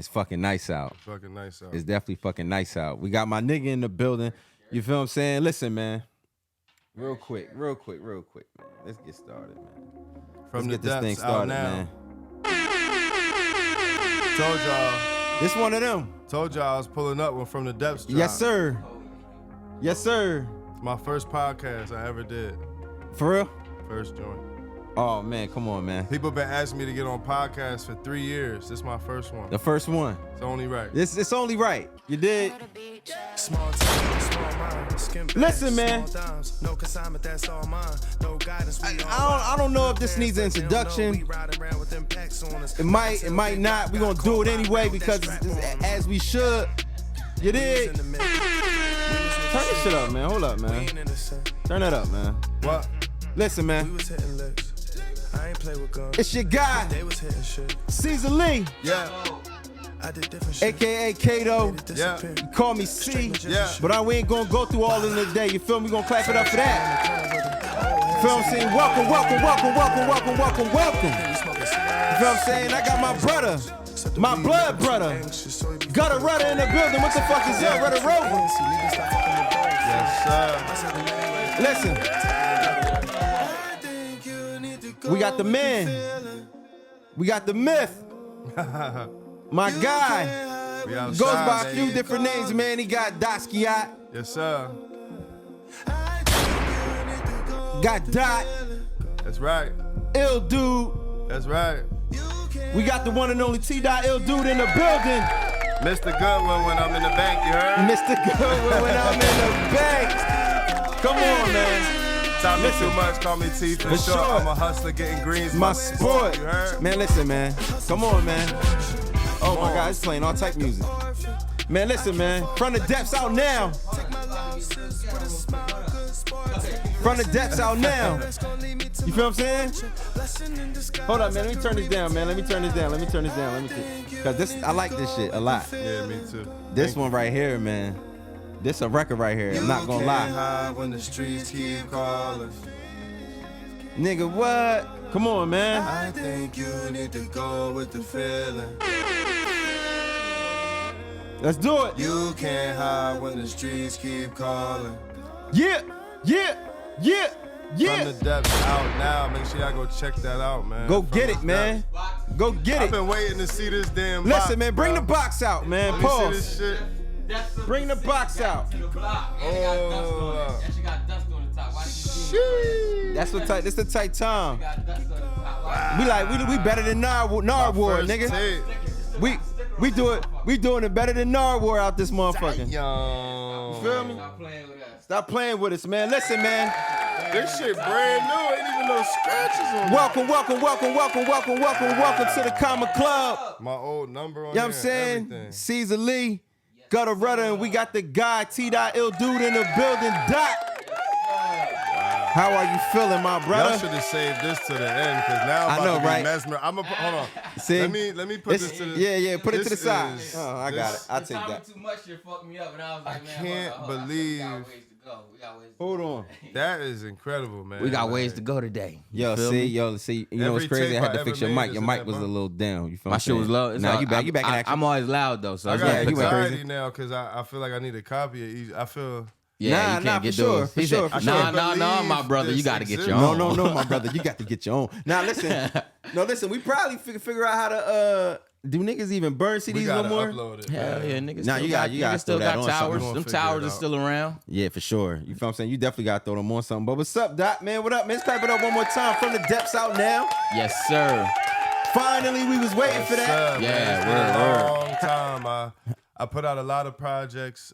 It's fucking nice out. It's fucking nice out. It's definitely fucking nice out. We got my nigga in the building. You feel what I'm saying? Listen, man. Real quick, man. Let's get started, man. From Let's the get this thing depths started, out now. man. Told y'all. This one of them. Told y'all I was pulling up when From the Depths dropped. Yes, sir. Yes, sir. It's my first podcast I ever did. For real? First joint. Oh, man, come on, man. People been asking me to get on podcasts for 3 years. This is my first one. The first one. It's only right. It's only right. You did. Listen, man. I don't know if this needs an introduction. It might not. We're gonna do it anyway because as we should. You did. Turn this shit up, man. Hold up, man. Turn that up, man. What? Listen, man. It's your guy, Caesar Lee. Yeah. AKA Kato. Yeah. You call me C. Yeah. But we ain't gonna go through all in the day. You feel me? We gonna clap it up for that. You feel what I'm saying? Welcome. You feel what I'm saying? I got my brother, my blood brother, got a rudder in the building. What the fuck is that? Rudder Rover. Yes, sir. Listen. We got the man. We got the myth. My guy. We outside, Goes by a few baby. different names, man. He got Dasquiat. Yes, sir. Got Dot. That's right. Ill Dude. That's right. We got the one and only T-Dot Ill Dude in the building. Mr. Goodwin when I'm in the bank, you heard? Mr. Goodwin when I'm in the bank. Come on, man. Talk me too much, call me T for sure. I'm a hustler getting greens. My sport. You heard? Man, listen, man. Come on, man. Oh, my God. It's playing all type music. Man, listen, man. From the depths out now. From the depths out now. You feel what I'm saying? Hold up, man. Let me turn this down, man. Because I like this shit a lot. Yeah, me too. This one right here, man. This a record right here. I'm not gonna lie. Hide when the streets keep calling. Nigga, what? Come on, man. I think you need to go with the feeling. Let's do it. You can't hide when the streets keep calling. Yeah. From the depths out now. Make sure y'all go check that out, man. Go From get the it, man. depths. Go get I've it. been waiting to see this damn box. Listen, man. Bring bro. the box out, man. Let me see Pause. this shit. Bring the box out. Oh. That's what tight. This the tight time. We better than Narwhal, nigga. Tape. We doing it better than Narwhal out this motherfucker. Yo. You feel me? Stop playing with us, man. Listen, man. This shit brand new. Ain't even no scratches on it. Welcome to the Comma Club. My old number on You know what I'm there, saying? everything. Caesar Lee, got a rudder, and we got the guy, T-Dot Ill Dude in the building. Dot. How are you feeling, my Y'all brother? should have saved this to the end, because now I'm I know, about to right? be mesmerized. Hold on. See? Let me put this to the Yeah, put it to the this side. is- Oh, I got it. this- I'll take that. Too much shit fucked me up, and I was like, man, can't hold on, believe- We got ways to go. Hold on. That is incredible, man. We got Like, ways to go today. Yo, feel see, me? You know what's Every crazy? I tape had to I fix ever your made mic. is Your in mic that was a bump. little down. You feel My what shit I'm was saying? low. It's Nah, all- you back in action. I'm always loud though, so I it's got gonna you fix went up. crazy. anxiety now because I feel like I need a copy of each. I feel. Yeah, Nah, you can't for get sure, those. for He sure, said, for nah, sure. my brother, you This got to get your exists. own. No, my brother, you got to get your own. Now listen, we probably figure out how to. Do niggas even burn CDs We no gotta more? upload it. Hell man. yeah, niggas. Nah, still you gotta niggas still throw that got on something. towers. We Them gonna figure towers it are out. still around. Yeah, for sure. You feel what I'm saying? You definitely got to throw them on something. But what's up, Doc, man? What up, man? Let's clap it up one more time. From the depths out now. Yes, sir. Finally, we was waiting for that. Sir, man, Yeah, it's been a word. long time. I put out a lot of projects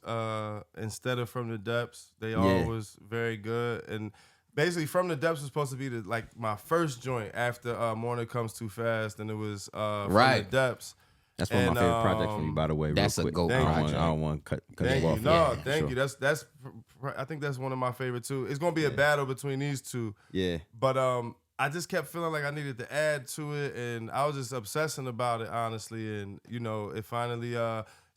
instead of From the Depths. They all was very good. And basically, From the Depths was supposed to be my first joint after Morning Comes Too Fast, and it was From the Depths. That's one of my favorite projects from you, by the way. That's real a quick. GOAT I project. don't want to cut Thank you you. off. No, Yeah, thank sure. you. That's. I think that's one of my favorite too. It's gonna be a battle between these two. Yeah. But I just kept feeling like I needed to add to it, and I was just obsessing about it, honestly. And it finally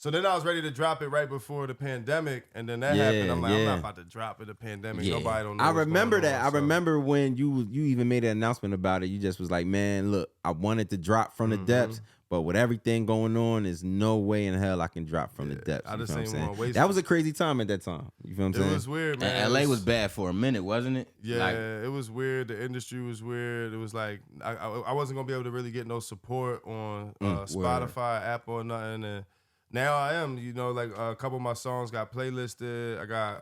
So then I was ready to drop it right before the pandemic, and then that happened. I'm like, I'm yeah. not about to drop it. The pandemic, Yeah. nobody don't know. I what's remember going that. on, I so. remember when you even made an announcement about it. You just was like, man, look, I wanted to drop from the depths, but with everything going on, there's no way in hell I can drop from the depths. I You just feel what I'm ain't saying? wanna waste That it. was a crazy time at that time. You feel what I'm saying? It was weird, man. And LA was bad for a minute, wasn't it? Yeah, Like, it was weird. The industry was weird. It was like I wasn't gonna be able to really get no support on Spotify, Apple, or nothing. And now I am. You know, like a couple of my songs got playlisted. I got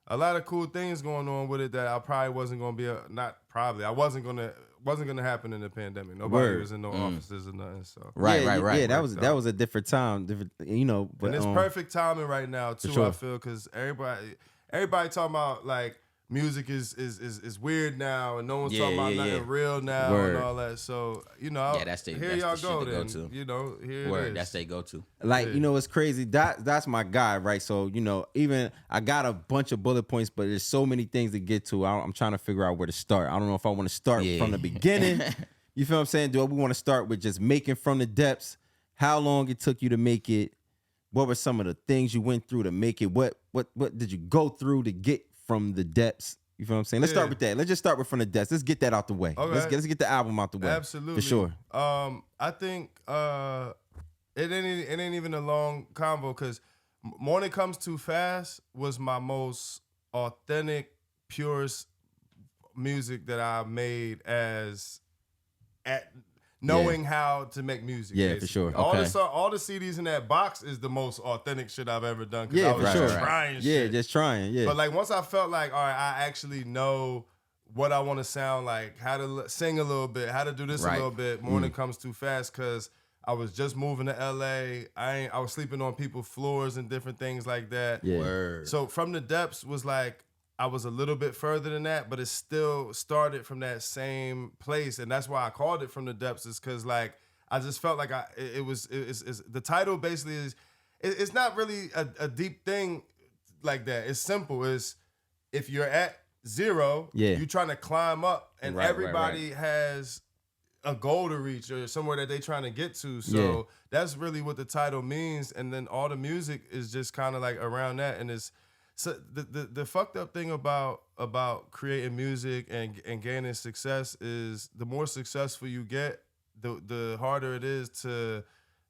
a lot of cool things going on with it that I probably wasn't gonna be. I wasn't gonna happen in the pandemic. Nobody was in no offices or nothing. So right. Yeah, that was a different time. Different, you know. But and it's perfect timing right now too. sure. I feel because everybody talking about like music is weird now, and no one's talking about nothing real now and all that. So you know, that's here the y'all shit go. to Then go to. you know, here Word, it is. that's they go to. Like, you know, it's crazy. That's my guy, right? So, you know, even I got a bunch of bullet points, but there's so many things to get to. I'm trying to figure out where to start. I don't know if I want to start from the beginning. You feel what I'm saying? Do we want to start with just making from the depths? How long it took you to make it? What were some of the things you went through to make it? What did you go through to get from the depths? You feel what I'm saying? Let's start with that. Let's just start with from the depths. Let's get that out the way. Okay. Let's get the album out the way. Absolutely, For sure. I think it ain't even a long convo because Morning Comes Too Fast was my most authentic, purest music that I made at knowing how to make music. Yeah, basically. for sure. All Okay. all the CDs in that box is the most authentic shit I've ever done. 'Cause Yeah, I was for just sure. trying Yeah, shit. just trying. Yeah. But like once I felt like, all right, I actually know what I want to sound like, how to sing a little bit, how to do this a little bit. Morning Comes Too Fast because I was just moving to LA. I was sleeping on people's floors and different things like that. Yeah. Word. So From the Depths was like I was a little bit further than that, but it still started from that same place, and that's why I called it From the Depths. Is because like I just felt like it's the title basically is it's not really a deep thing like that. It's simple. It's if you're at zero, you're trying to climb up, and everybody has a goal to reach or somewhere that they trying to get to. So that's really what the title means. And then all the music is just kind of like around that. And it's so the fucked up thing about creating music and gaining success is the more successful you get, the harder it is to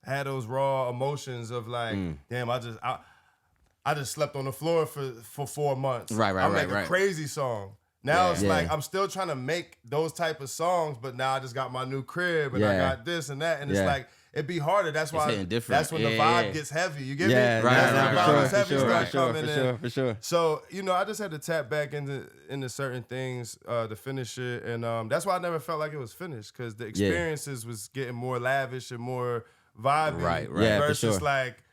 have those raw emotions of like, damn, I just slept on the floor for 4 months. I make a crazy song. Now it's like I'm still trying to make those type of songs, but now I just got my new crib and I got this and that, and it's like it'd be harder. That's why that's when the vibe gets heavy. You get me? That's when the vibe gets heavy start coming in. For sure. So you know, I just had to tap back into certain things to finish it, and that's why I never felt like it was finished because the experiences was getting more lavish and more vibey. Right. Versus like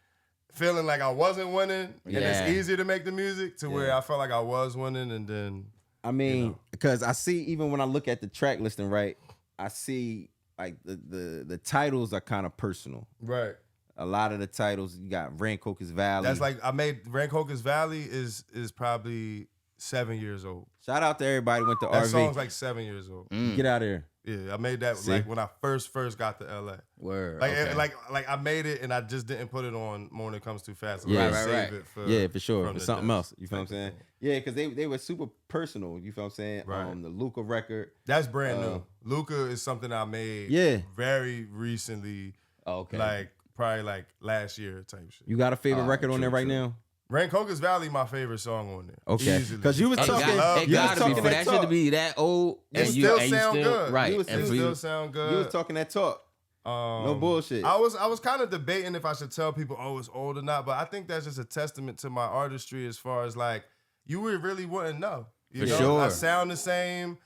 feeling like I wasn't winning, and it's easier to make the music to where I felt like I was winning, and then. I mean, because I see even when I look at the track listing, right, I see like the titles are kind of personal. Right. A lot of the titles, you got Rancocas Valley. That's like I made Rancocas Valley is probably 7 years old. Shout out to everybody who went to That RV. song's like 7 years old. Get out of here. Yeah, I made that like when I first got to LA. Word. Like I made it and I just didn't put it on Morning Comes Too Fast. Yeah, It for, for sure. For something else. You feel what I'm saying? Yeah, because they were super personal. You feel what I'm saying? Right. The Luca record. That's brand new. Luca is something I made very recently. Okay. Like probably like last year type shit. You got a favorite record on there right now? Rancocas Valley, my favorite song on there. Okay, because you was talking. It gotta be for that shit to be that old. It still sound good. Right. It still sound good. You was talking that talk. No bullshit. I was kind of debating if I should tell people, oh, it's old or not, but I think that's just a testament to my artistry as far as like you really wouldn't know. You know? Sure. I sound the same.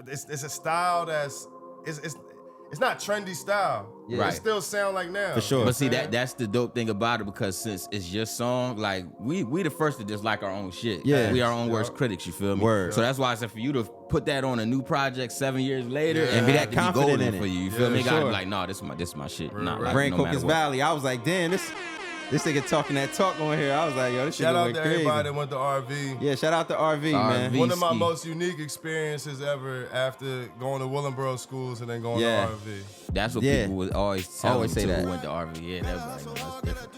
It's a style that's it's not trendy style. Yeah. It still sound like now. For sure. But see that's the dope thing about it because since it's your song, like we the first to just like our own shit. Yeah. We our own worst critics, you feel me? Word. So that's why I said for you to put that on a new project 7 years later and be that that confident golden in it. for you. You feel me? You gotta Sure. be like, nah, this is my shit. Nah, like, Rancocas no matter what. Valley. I was like, damn, this nigga talking that talk on here. I was like, yo, this shit Shout out went to crazy. everybody that went to RV. Yeah, shout out to RV, man. One of my ski. most unique experiences ever after going to Willenboro schools and then going to RV. That's what people would always tell Always me say too, that. who went to RV. Yeah, that's like, that's different.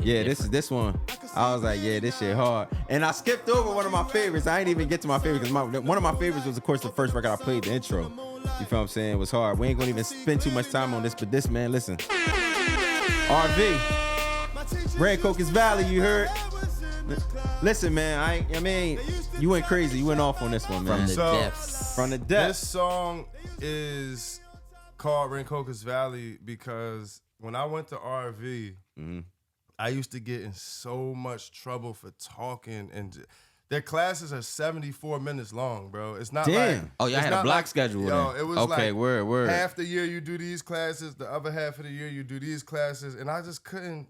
Yeah, this one. I was like, yeah, this shit hard. And I skipped over one of my favorites. I ain't even get to my favorite because one of my favorites was, of course, the first record I played, the intro. You feel what I'm saying? It was hard. We ain't gonna even spend too much time on this, but this, man, listen. RV. Red Cocos Valley, you heard? Listen, man, I mean, you went crazy. You went off on this one, man. From the So, depths. From the depths. This song is called Rancocas Valley because when I went to RV, I used to get in so much trouble for talking, and their classes are 74 minutes long, bro. It's not like Oh, y'all had a block schedule. Yo, then. it was okay, like word. half the year you do these classes, the other half of the year you do these classes, and I just couldn't.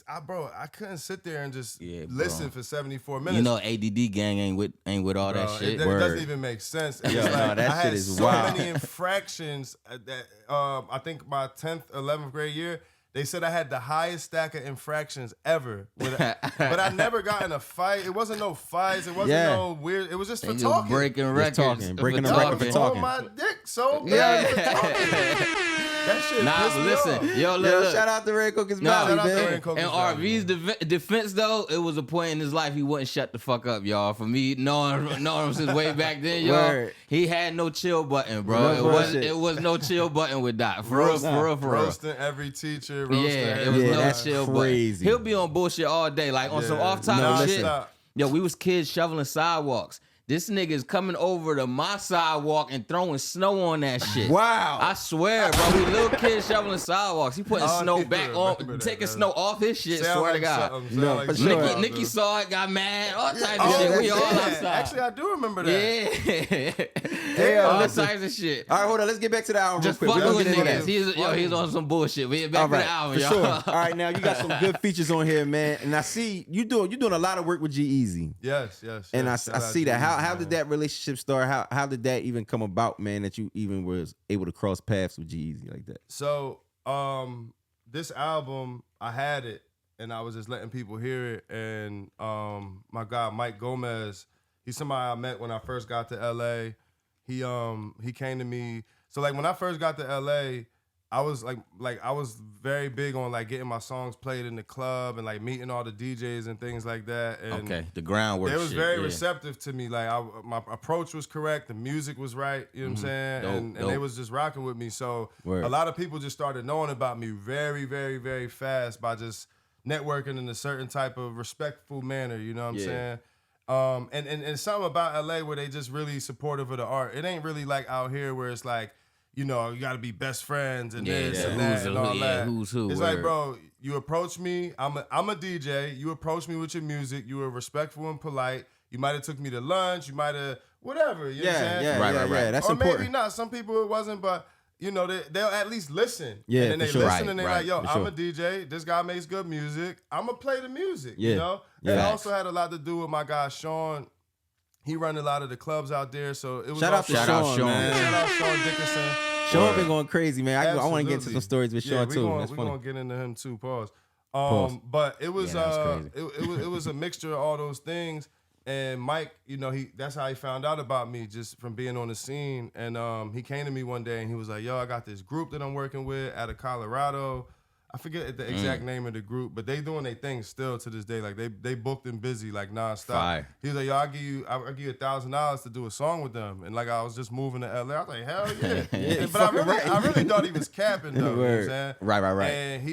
I couldn't sit there and just listen for 74 minutes. You know, ADD gang ain't with all that shit. It doesn't even make sense. It's Yo, like, no, that I shit had is so wild. many infractions that I think my 10th, 11th grade year, they said I had the highest stack of infractions ever. But I never got in a fight. It wasn't no fights. It wasn't no weird. It was just for talking. Breaking records. Breaking the record for talking. On my dick so bad for talking. That shit pissed me listen. off. Yo, Yo, look. shout out to Red Cocos No, Valley, shout out to man. Red Cocos In Valley, RV's defense, though, it was a point in his life he wouldn't shut the fuck up, y'all. For me, knowing him since way back then, y'all, Word. he had no chill button, bro. No it bullshit. was no chill button with Doc. For real. Roasting every teacher. Roasting Yeah, it every was no that's chill crazy. button. He'll be on bullshit all day, like on some Yeah. off-topic shit. Nonstop. Yo, we was kids shoveling sidewalks. This nigga is coming over to my sidewalk and throwing snow on that shit. Wow. I swear, bro, we little kids shoveling sidewalks. He putting Oh, snow yeah, back remember on, that, taking man. snow off his shit, Sound swear to like God. something, No, sound like for something sure. out Nikki there. saw it, got mad, all types Oh, of shit. We yeah. all outside. Actually, I do remember that. Yeah. All listen. types of shit. All right, hold on. Let's get back to the album Just real quick. fucking We're with gonna get into niggas. that. He's on some bullshit. We get back All to the right, album, for y'all. sure. All right, now you got some good features on here, man. And I see you doing a lot of work with G-Eazy. Yes. And I Shout out see to that. you, How man. did that relationship start? How did that even come about, man? That you even was able to cross paths with G-Eazy like that? So, this album, I had it, and I was just letting people hear it. And my guy Mike Gomez, he's somebody I met when I first got to LA. He came to me. So like when I first got to LA, I was like I was very big on like getting my songs played in the club and like meeting all the DJs and things like that. And Okay, the groundwork they was shit, very yeah. receptive to me. Like my approach was correct, the music was right. You know what I'm saying? Dope, And they was just rocking with me. So Word. a lot of people just started knowing about me very, very, very fast by just networking in a certain type of respectful manner. You know what I'm saying? And something about LA where they just really supportive of the art. It ain't really like out here where it's like, you know, you got to be best friends and this and that and all that. Who's who? It's word. like, bro, you approach me. I'm a DJ. You approach me with your music. You were respectful and polite. You might have took me to lunch. You might have whatever. You know what I'm saying? Right. That's or important. maybe not. Some people it wasn't, but you know they'll at least listen. Yeah, and then they for sure. listen and they're Right, like, yo, for I'm sure. a DJ. This guy makes good music. I'm gonna play the music. Yeah, You know. yeah. And it Facts. also had a lot to do with my guy Sean. He run a lot of the clubs out there, so it was Shout out to Shout out Sean, Sean. man. Shout out Sean Dickerson. Sean been going crazy, man. I want to get into Absolutely. some stories with Sean we too. Gonna, That's we're funny. gonna get into him too. Pause. Pause. But it was Yeah, that was it was a mixture of all those things. And Mike, you know, that's how he found out about me, just from being on the scene. And he came to me one day and he was like, "Yo, I got this group that I'm working with out of Colorado. I forget the exact name of the group, but they doing their thing still to this day. Like they booked and busy like nonstop. Fire. He was like, "Yo, I'll give you $1,000 to do a song with them." And like I was just moving to LA. I was like, "Hell yeah!" But I really thought he was capping though. You know what I'm Word. saying? Right. And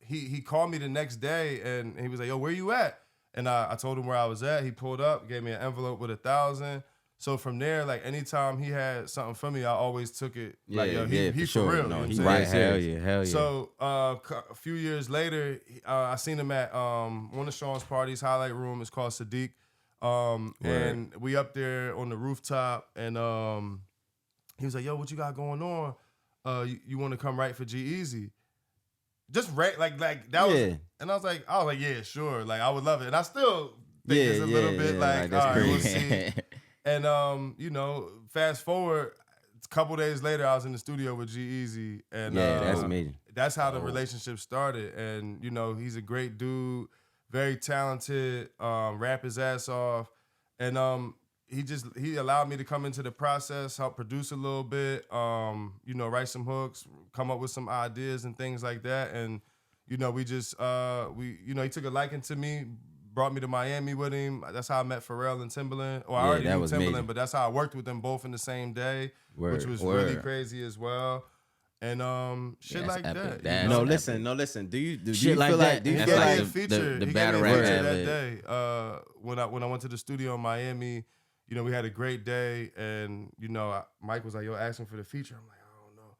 he called me the next day and he was like, "Yo, where you at?" And I told him where I was at. He pulled up, gave me an envelope with $1,000. So from there, like anytime he had something for me, I always took it. Like, yo, he for for sure. real. No, you know he what I'm right. saying? Hell yeah. So a few years later, I seen him at one of Sean's parties, highlight room. It's called Sadiq. And we up there on the rooftop, and he was like, "Yo, what you got going on? You want to come write for G-Eazy?" Just right, like that was, Yeah. and I was like, yeah, sure, like I would love it, and I still think it's a little bit like, that's all right, we'll crazy. see. And you know, fast forward, a couple days later, I was in the studio with G-Eazy, and Yeah, that's amazing. That's how the relationship started, and you know, he's a great dude, very talented, rap his ass off, and he allowed me to come into the process, help produce a little bit, you know, write some hooks, come up with some ideas and things like that. And, you know, he took a liking to me, brought me to Miami with him. That's how I met Pharrell and Timbaland. Well, I already knew Timbaland, major. but that's how I worked with them both in the same day, which was really crazy as well. And shit like epic. that. No, listen. Do you Shit like feel that. like do you That's feel like like a feature. the He battle gave me a rap feature ad-lib. that day. When I went to the studio in Miami, you know, we had a great day, and you know, Mike was like, "Yo, ask him for the feature." I'm like, "I don't know,"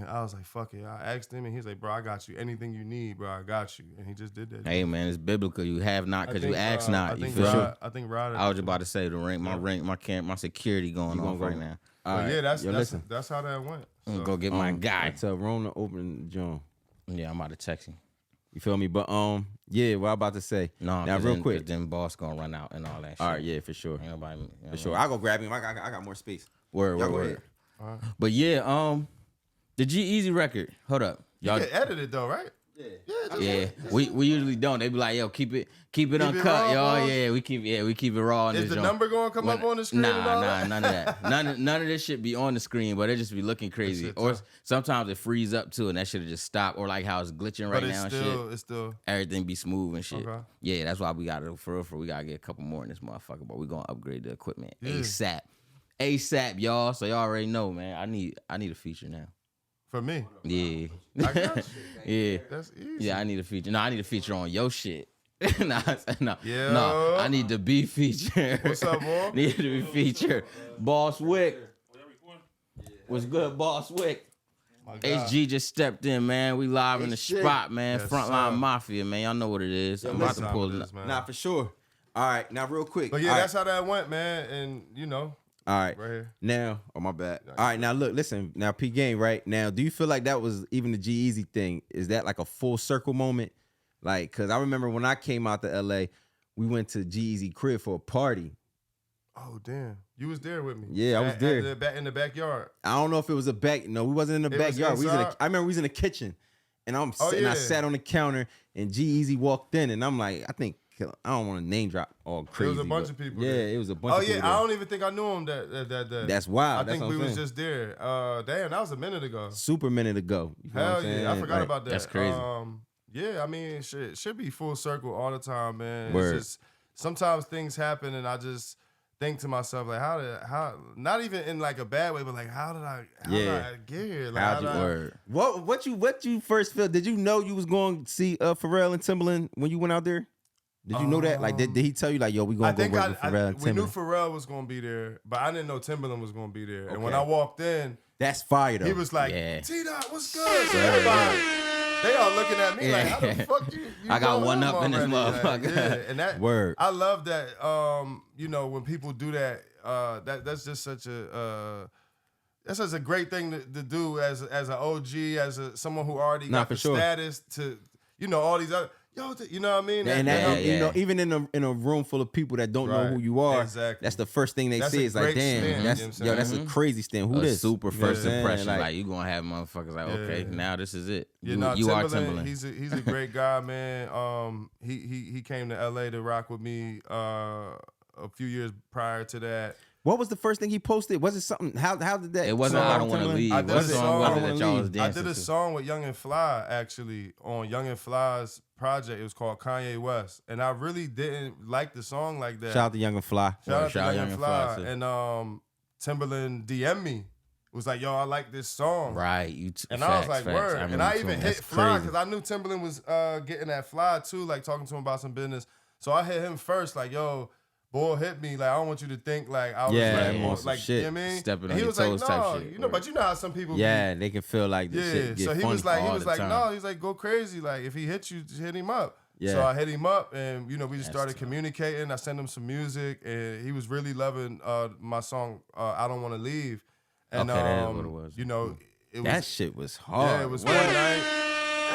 and I was like, "Fuck it." I asked him, and he's like, "Bro, I got you. Anything you need, bro, I got you." And he just did that. Hey man, it's biblical. You have not because you ask not. You I think feel me? Rod, I think Rod. I was about to say my security going on right now. all right, Yeah, listen. that's how that went. I'm So, gonna go get my guy. Tell Rona to open John. Yeah, I'm about to text him. You feel me? But yeah, what I'm about to say. No, now real then, quick. then boss gonna run out and all that shit. All right, yeah, for sure. Ain't nobody, you know For sure. I'll go grab him. I got more space. Word. Y'all go ahead. But yeah, the G-Eazy record. Hold up. you can edit it though, right? Yeah, we usually don't. They be like, yo, keep it uncut, raw, y'all. boss? Yeah, we keep it raw. In Is this the joint. number gonna come up on the screen? and all Nah, that? none of that. None of this shit be on the screen, but it just be looking crazy. shit Or tough. sometimes it freeze up too, and that shit just stop. Or like how it's glitching right But now and shit. it's still. Everything be smooth and shit. Okay. Yeah, that's why we gotta we gotta get a couple more in this motherfucker. But we gonna upgrade the equipment Yeah. ASAP, y'all. So y'all already know, man. I need a feature now. For me, Yeah. I got you. Yeah. That's easy. Yeah, I need a feature. No, I need a feature on your shit. No, Yeah. no, I need to be featured. What's up, boy? Need to be featured. Boss Wick. What's good, Boss Wick? My God. HG just stepped in, man. We live in the spot, man. Yes, Frontline sir. Mafia, man. Y'all know what it is. I'm about to That's pull how it it up. is, man. Nah, for sure. All right, now real quick. But yeah, All right. that's how that went, man. And you know, All right. right here. Now, oh my bad. All right, now look, listen. Now P Game, right? Now, do you feel like that was even the G-Eazy thing? Is that like a full circle moment? Like, cause I remember when I came out to LA, we went to G-Eazy crib for a party. Oh damn, you was there with me. Yeah, I was there. In the backyard. I don't know if it was a back. No, we wasn't in the It was backyard. inside? I remember we was in the kitchen, and I'm Oh, sitting. I yeah. sat on the counter, and G-Eazy walked in, and I'm like, I don't want to name drop all crazy. It was a bunch but of people. Yeah, there. it was a bunch. Oh of people yeah, there. I don't even think I knew him that day. That's wild. I That's think what we I'm was saying. just there. Damn, that was a minute ago. Super minute ago. You know what Hell I'm saying? yeah, I forgot Like, about that. that's crazy. Yeah, I mean, shit should be full circle all the time, man. Word. It's just sometimes things happen, and I just think to myself like, how? Not even in like a bad way, but like, how did I get here? Like, How'd you did I- Word. What you first felt? Did you know you was going to see Pharrell and Timbaland when you went out there? Did you know that? Like, did he tell you like, yo, we I gonna go think work with Pharrell and we knew Timbaland? Pharrell was gonna be there, but I didn't know Timbaland was gonna be there. And when Okay. I walked in, That's fire though. he was like, Yeah. T-Dot, what's good? So everybody, they all looking at me like, how the fuck you I got know one him up in this already? Like, motherfucker. yeah, and that Word. I love that. You know, when people do that, that's just such a that's such a great thing to do as an OG, as someone who already Nah, got for the sure. status to, you know, all these other you know what I mean? And Yeah, you know, yeah. even in a room full of people that don't know Right. who you are, Exactly. that's the first thing they That's say a is like, great damn, stand, that's you know what I'm that's saying? a crazy stand. Who A this? super You know what I'm first saying? impression. Like, Like you gonna have motherfuckers like, okay, Yeah. now this is it. Yeah, You, no, you are Timbaland, Timbaland. he's a great guy, man. He came to LA to rock with me a few years prior to that. what was the first thing he posted? Was it something? How did that? It wasn't song I Don't Want to Timbaland? Leave. I did What a song song, was I it Don't that Wanna y'all was Leave. I dancing did a to? song with Young and Fly actually on Young and Fly's project. It was called Kanye West, and I really didn't like the song like that. Shout out to Young and Fly. Shout out to Shout out Young and Young Fly. and Fly, And Timbaland DM'd me. Was like, yo, I like this song. Right. And I was like, word. And I even hit That's Fly crazy. because I knew Timbaland was getting that Fly too, like talking to him about some business. So I hit him first, like, yo, boy, hit me. Like, I don't want you to think like I was Yeah, like, on more, some like, shit. you know what I mean? Stepping And on he your was like, toes type no, shit. you know, but you know how some people Yeah, they can feel like the yeah, shit get so he funny. was like, all the time. no, he's like, go crazy. Like, if he hits you, just hit him up. Yeah. So I hit him up, and you know, we just That's started tough. communicating. I sent him some music, and he was really loving my song, "I Don't Want to Leave." And Okay, that is what it was. you know, it was that shit was hard. yeah, it was one night.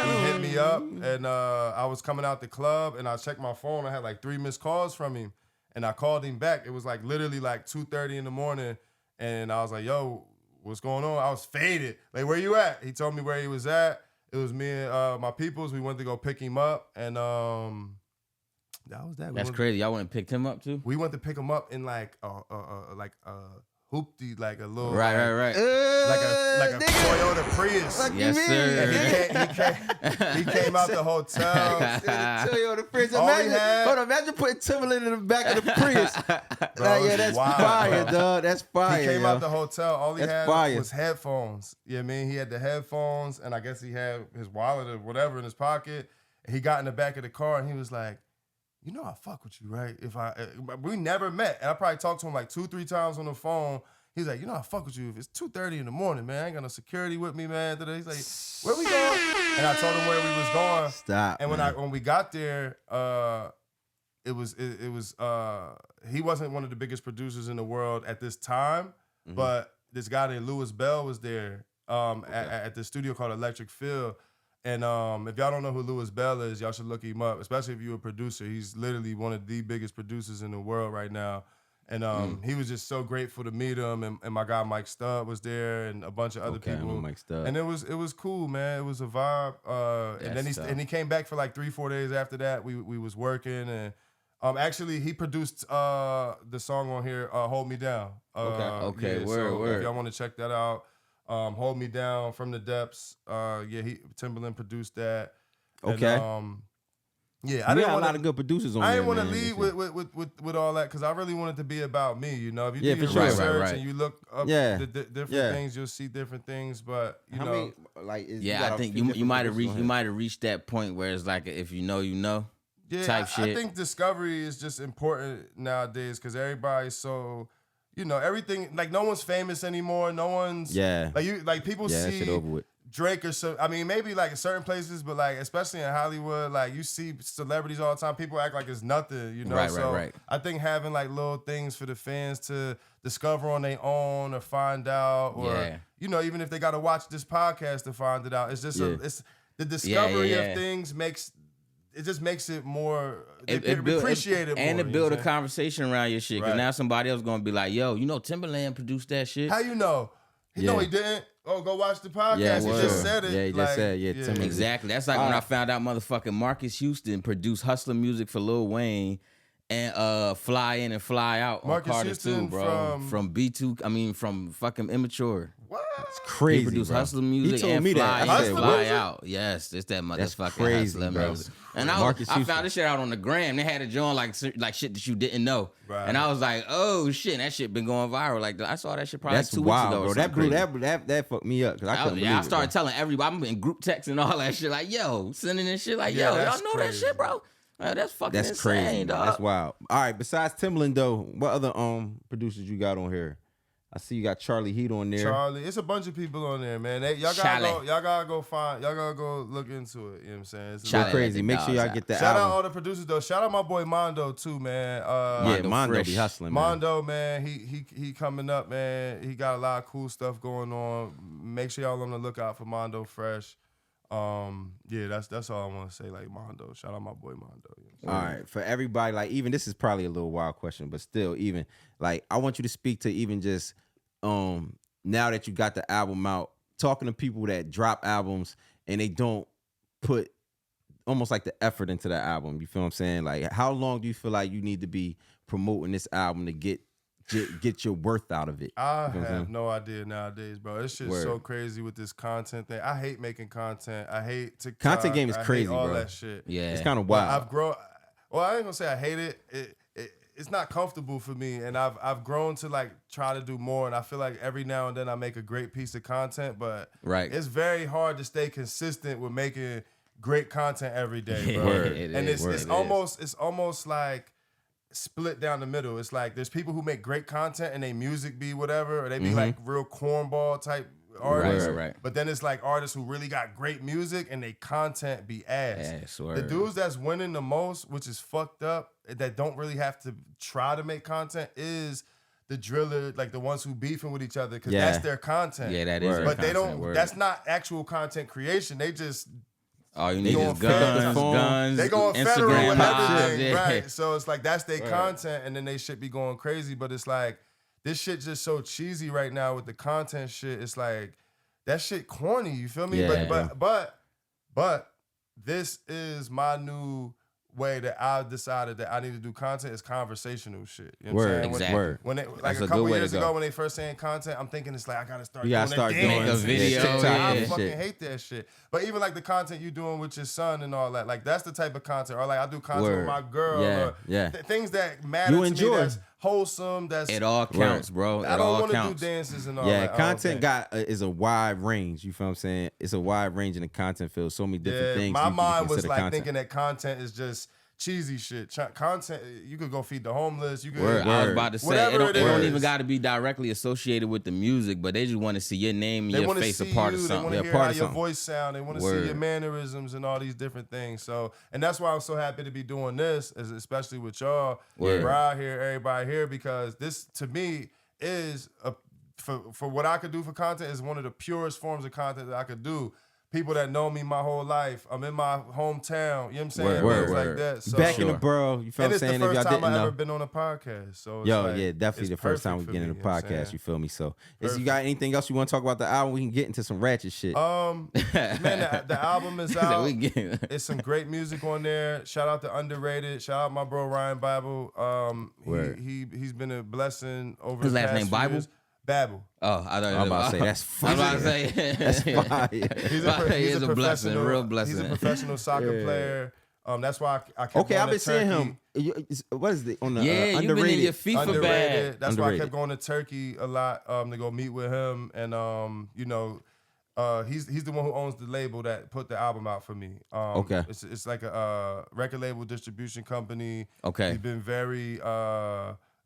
He hit me up, and I was coming out the club, and I checked my phone. I had like 3 missed calls from him, and I called him back. It was like literally like 2:30 in the morning, and I was like, "Yo, what's going on?" I was faded. Like, where you at? He told me where he was at. It was me and my peoples. We went to go pick him up, and that was that. That's crazy. Y'all went and picked him up too? We went to pick him up in like hoopty, like a little Right. like a Toyota Prius. Yes, sir. He came out the hotel. Toyota Prius. All he had- Imagine putting Timberland in the back of the Prius. Bro, yeah, that's wild, fire, bro. dog. That's fire. He came yo. out the hotel. All he That's had fire. was headphones. You know what I mean? He had the headphones, and I guess he had his wallet or whatever in his pocket. And he got in the back of the car, and he was like, "You know I fuck with you, right? We never met, and I probably talked to him like 2-3 times on the phone. He's like, you know I fuck with you. If it's 2:30 in the morning, man, I ain't got no security with me, man. He's like, where we going? And I told him where we was going. Stop. And man. when we got there, he wasn't one of the biggest producers in the world at this time, but this guy named Louis Bell was there at the studio called Electric Field. And if y'all don't know who Louis Bell is, y'all should look him up, especially if you're a producer. He's literally one of the biggest producers in the world right now. And he was just so grateful to meet him. And my guy Mike Stubb was there and a bunch of other people. I know Mike Stubb. And it was cool, man. It was a vibe. And then he came back for like 3-4 days after that. We was working, and actually he produced the song on here, Hold Me Down. Okay, yeah, word. If y'all want to check that out, Hold Me Down from the Depths. Timberland produced that. Okay. And, yeah, I didn't want a lot of good producers on there. I didn't want to man. lead with all that because I really wanted to be about me. You know, if you Yeah, do your for sure. research Right. and you look up the different things, you'll see different things. But you know, I think you might have reached that point where it's like if you know, you know. yeah, type shit. I think discovery is just important nowadays because everybody's so. You know, everything, like no one's famous anymore. No one's like people that see shit over with. Drake or so. I mean, maybe like in certain places, but like especially in Hollywood, like you see celebrities all the time. People act like it's nothing, you know. Right. I think having like little things for the fans to discover on their own or find out, or you know, even if they got to watch this podcast to find it out, it's just it's the discovery of things makes. It just makes it more appreciated more. And to build a conversation around your shit. Because Right. now somebody else going to be like, yo, you know Timberland produced that shit? How you know? No, he didn't. Oh, go watch the podcast. Yeah, he word. just said it. Yeah, he just said, Timberland. Exactly. That's like when I found out motherfucking Marcus Houston produced Hustler music for Lil Wayne and Fly In and Fly Out on Marcus Carter Houston 2, bro. From B2, from fucking Immature. What? It's crazy, He produced bro. Hustler music He told and me Fly that. In and Fly Out. Yes, it's that motherfucking crazy, Hustler bro. music. And I Marcus Houston. found this shit out on the gram. They had it join like shit that you didn't know. Right. And I was like, oh shit, and that shit been going viral. Like I saw that shit probably That's like 2 wild, weeks ago. bro. or That something blew crazy. that fucked me up because I couldn't believe I it, started bro. telling everybody. I'm in group texts and all that shit. Like, yo, sending this shit. Like, Yeah, yo, y'all that's know crazy. that shit, bro. That's fucking That's insane, crazy. dog. That's wild. All right. Besides Timberland, though, what other producers you got on here? I see you got Charlie Heat on there. Charlie, it's a bunch of people on there, man. Y'all gotta go look into it. You know what I'm saying? It's Charlie. Go crazy. Make sure y'all get the Shout out album. all the producers though. Shout out my boy Mondo too, man. Mondo Fresh. be hustling, man. Mondo, man, he coming up, man. He got a lot of cool stuff going on. Make sure y'all on the lookout for Mondo Fresh. That's all I want to say. Like Mondo, shout out my boy Mondo. You know All right, for everybody, like even this is probably a little wild question, but still, even like I want you to speak to even just now that you got the album out, talking to people that drop albums and they don't put almost like the effort into the album. You feel what I'm saying? Like how long do you feel like you need to be promoting this album to get your worth out of it? I You know what I'm have saying? no idea nowadays, bro. This shit's Word. so crazy with this content thing. I hate making content. I hate TikTok. Content game is I hate crazy, all bro. that shit. Yeah. It's kind of Well, wild. I ain't gonna say I hate it. It's not comfortable for me, and I've grown to like try to do more. And I feel like every now and then I make a great piece of content, but Right. it's very hard to stay consistent with making great content every day, bro. Word. And it's almost like split down the middle. It's like there's people who make great content and they music be whatever, or they be like real cornball type artists. Right. But then it's like artists who really got great music and they content be ass. Ass, word. The dudes that's winning the most, which is fucked up, that don't really have to try to make content is the driller, like the ones who beefing with each other, because Yeah. that's their content. Yeah, that is Word. their But they content, don't. word. That's not actual content creation. They just all you need going is federal. guns, they going federal Instagram with lives, everything, yeah. right? So it's like that's their content, and then they should be going crazy. But it's like this shit just so cheesy right now with the content shit. It's like that shit corny. You feel me? Yeah. But this is my new way that I decided that I need to do content is conversational shit. You know what I'm Word, saying? Exactly. word. When they, like That's a a couple good way to years go. ago when they first saying content, I'm thinking it's like I gotta start You doing gotta start that doing dance and video, shit. TikTok I and fucking shit. hate that shit. But even like the content you doing with your son and all that, like that's the type of content. Or like I do content Word. with my girl. Yeah, or yeah. Things that matter You to enjoy. me. That's wholesome. That's It all counts, bro. It I don't all want to do counts. dances and all Yeah, that. I don't content think. is a wide range. You feel what I'm saying? It's a wide range in the content field. So many different things. My you mind was consider like content. thinking that content is just cheesy shit. Content, you could go feed the homeless. You could. Word. I was Word. about to say Whatever it it don't is. even got to be directly associated with the music, but they just want to see your name and They your want to face a see part you. of They something. want to Yeah, hear part how of your something. voice sound. They want to see Word. your mannerisms and all these different things. So, and that's why I'm so happy to be doing this, especially with y'all. Word. We're out here, everybody here, because this to me is for what I could do for content is one of the purest forms of content that I could do. People that know me my whole life. I'm in my hometown. You know what I'm saying? Word, Things word. like that. So, Back in Sure. the borough. You feel and what I'm it's the saying? If first y'all time didn't I've know. ever been on a podcast. So it's Yo, like, yeah, definitely it's the first time we perfect get in for the me, you know what I'm podcast. saying? You feel me? So, you Perfect. got anything else you want to talk about the album? We can get into some ratchet shit. Man, the album is So out. we get- It's some great music on there. Shout out to Underrated. Shout out my bro Ryan Bible. Word. He's been a blessing over His the last past name few Bible? years. Babel. Oh, I thought I'm about to say that's I was about to fire. say That's fire. He's a blessing, professional- real blessing. He's a professional soccer Yeah. player. That's why I kept Okay, going I've to been seeing Turkey. him. What is it on the Yeah, you've been in underrated? your FIFA Underrated. bag. That's why I Underrated. kept going to Turkey a lot to go meet with him. And he's the one who owns the label that put the album out for me. Okay. It's like a record label distribution company. Okay. He's been very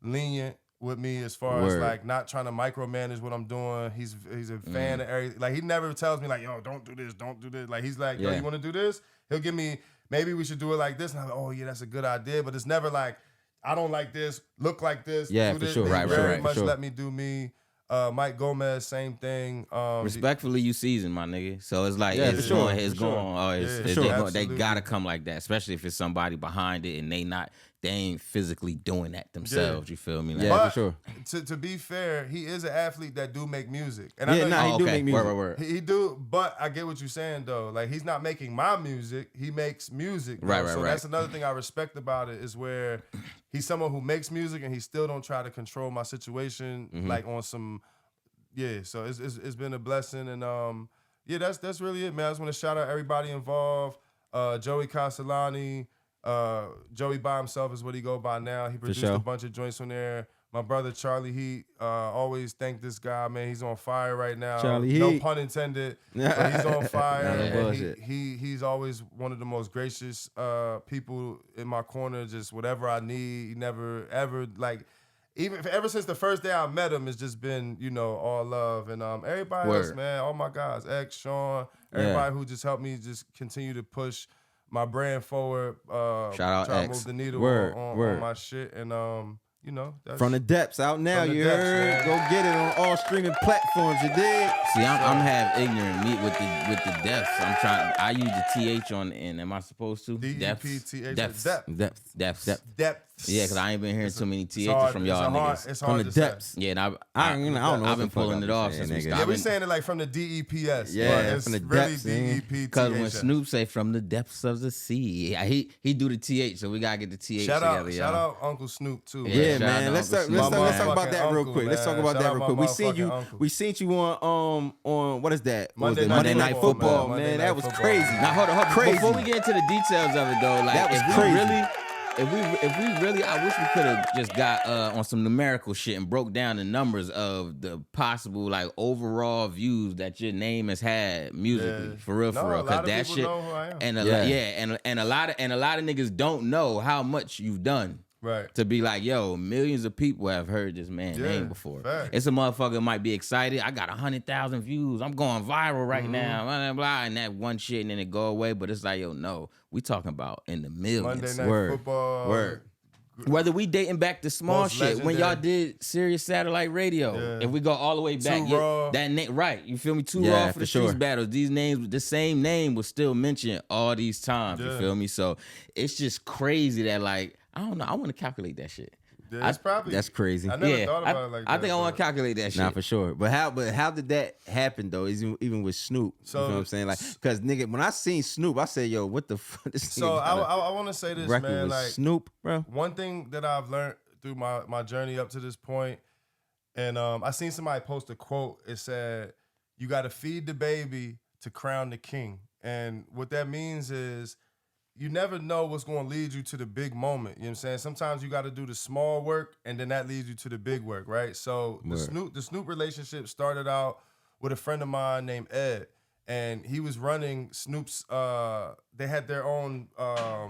lenient with me as far as Word. like not trying to micromanage what I'm doing. He's a fan of everything. Like he never tells me like, yo, don't do this, don't do this. Like he's like, yo, Yeah. you want to do this? He'll give me, maybe we should do it like this. And I'm like, oh yeah, that's a good idea. But it's never like, I don't like this, look like this. Yeah, do for this. sure. He Right, very right, for much sure. let me do me. Mike Gomez, same thing. Respectfully, you seasoned, my nigga. So it's like Yeah, it's for sure, going, it's for sure. going. Oh, it's, Yeah, it's- for they, sure. go- they Absolutely. gotta come like that, especially if it's somebody behind it and they ain't physically doing that themselves. You feel me? Like, Yeah, But for sure. to be fair, he is an athlete that do make music. And Yeah, I know nah, he do okay. make music. Word. he do, but I get what you're saying though. Like he's not making my music; he makes music. Though. Right, So right. that's another thing I respect about it is where he's someone who makes music and he still don't try to control my situation like on some. Yeah, so it's been a blessing and yeah, that's really it, man. I just want to shout out everybody involved. Joey Castellani, Joey by himself is what he go by now. He produced sure. a bunch of joints on there. My brother Charlie Heat, always thank this guy, man. He's on fire right now. Charlie No Heat. pun intended, but he's on fire. Nah, and bullshit. he's always one of the most gracious people in my corner. Just whatever I need, he never ever like. Ever since the first day I met him, it's just been, all love. And everybody else, Word. man, all my guys, X, Sean, everybody who just helped me just continue to push my brand forward. Shout out try to X. move the needle Word, on word. my shit. And, that's From the depths out now, From the you depths, heard? man. Go get it on all streaming platforms, you dig? See, I'm half ignorant meat with the depths. I'm trying. I use the TH on the end. Am I supposed to? D-E-P-T-H. Depths. Depth. Depths. Yeah, because I ain't been hearing too many It's THs hard- from it's y'all hard- niggas. It's From hard the to say. depths. Yeah, and I don't know what I've been the fuck pulling I it be off saying, since we nigga. started. Yeah, we saying it like from the DEPS. Yeah, but it's from the really depths, man. Because when DEPTHS. Snoop say from the depths of the sea, yeah, he do the TH, so we gotta get the TH Shout together, out, y'all. shout out Uncle Snoop too. Yeah, Yeah, shout out man. to Let's Uncle talk, Snoop, let's talk man. about that real Uncle, quick. Let's talk man. about Shout that out real my quick. motherfucking uncle. We seen you on what is that? What was Monday it? Night Monday Night Football, Football, man. man. Monday That Night was Football. crazy. Now hold on. Crazy. Before we get into the details of it though, like That was if we crazy. really, if we really, I wish we could have just got on some numerical shit and broke down the numbers of the possible like overall views that your name has had musically, Yeah. for real, No, for real. a lot Cause of that people shit, know who I am. and Yeah. and a lot of niggas don't know how much you've done. Right. To be like, yo, millions of people have heard this man's Yeah, name before. facts. It's a motherfucker might be excited. I got 100,000 views. I'm going viral right now. Blah, blah, blah, and that one shit and then it go away. But it's like, yo, no, we talking about in the millions. Monday Night Word. Football. Word. Whether we dating back to small Most shit when y'all legendary. did Sirius Satellite Radio, Yeah. if we go all the way back, Too Raw. that name, right? You feel me? Too Yeah, raw for for the streets sure. battles. These names, the same name was still mentioned all these times. You Yeah. feel me? So it's just crazy that like I don't know. I want to calculate that shit. It's probably that's crazy. I never thought about it like that. I think I want to calculate that shit. Nah, for sure. But how did that happen though? Even with Snoop, So, you know what I'm saying? Like, cause nigga, when I seen Snoop, I said, yo, what the fuck? So I want to say this, man. Like Snoop, bro. One thing that I've learned through my journey up to this point, and I seen somebody post a quote. It said, "You got to feed the baby to crown the king," and what that means is, you never know what's going to lead you to the big moment. You know what I'm saying? Sometimes you got to do the small work, and then that leads you to the big work, right? So the Snoop relationship started out with a friend of mine named Ed, and he was running Snoop's. They had their own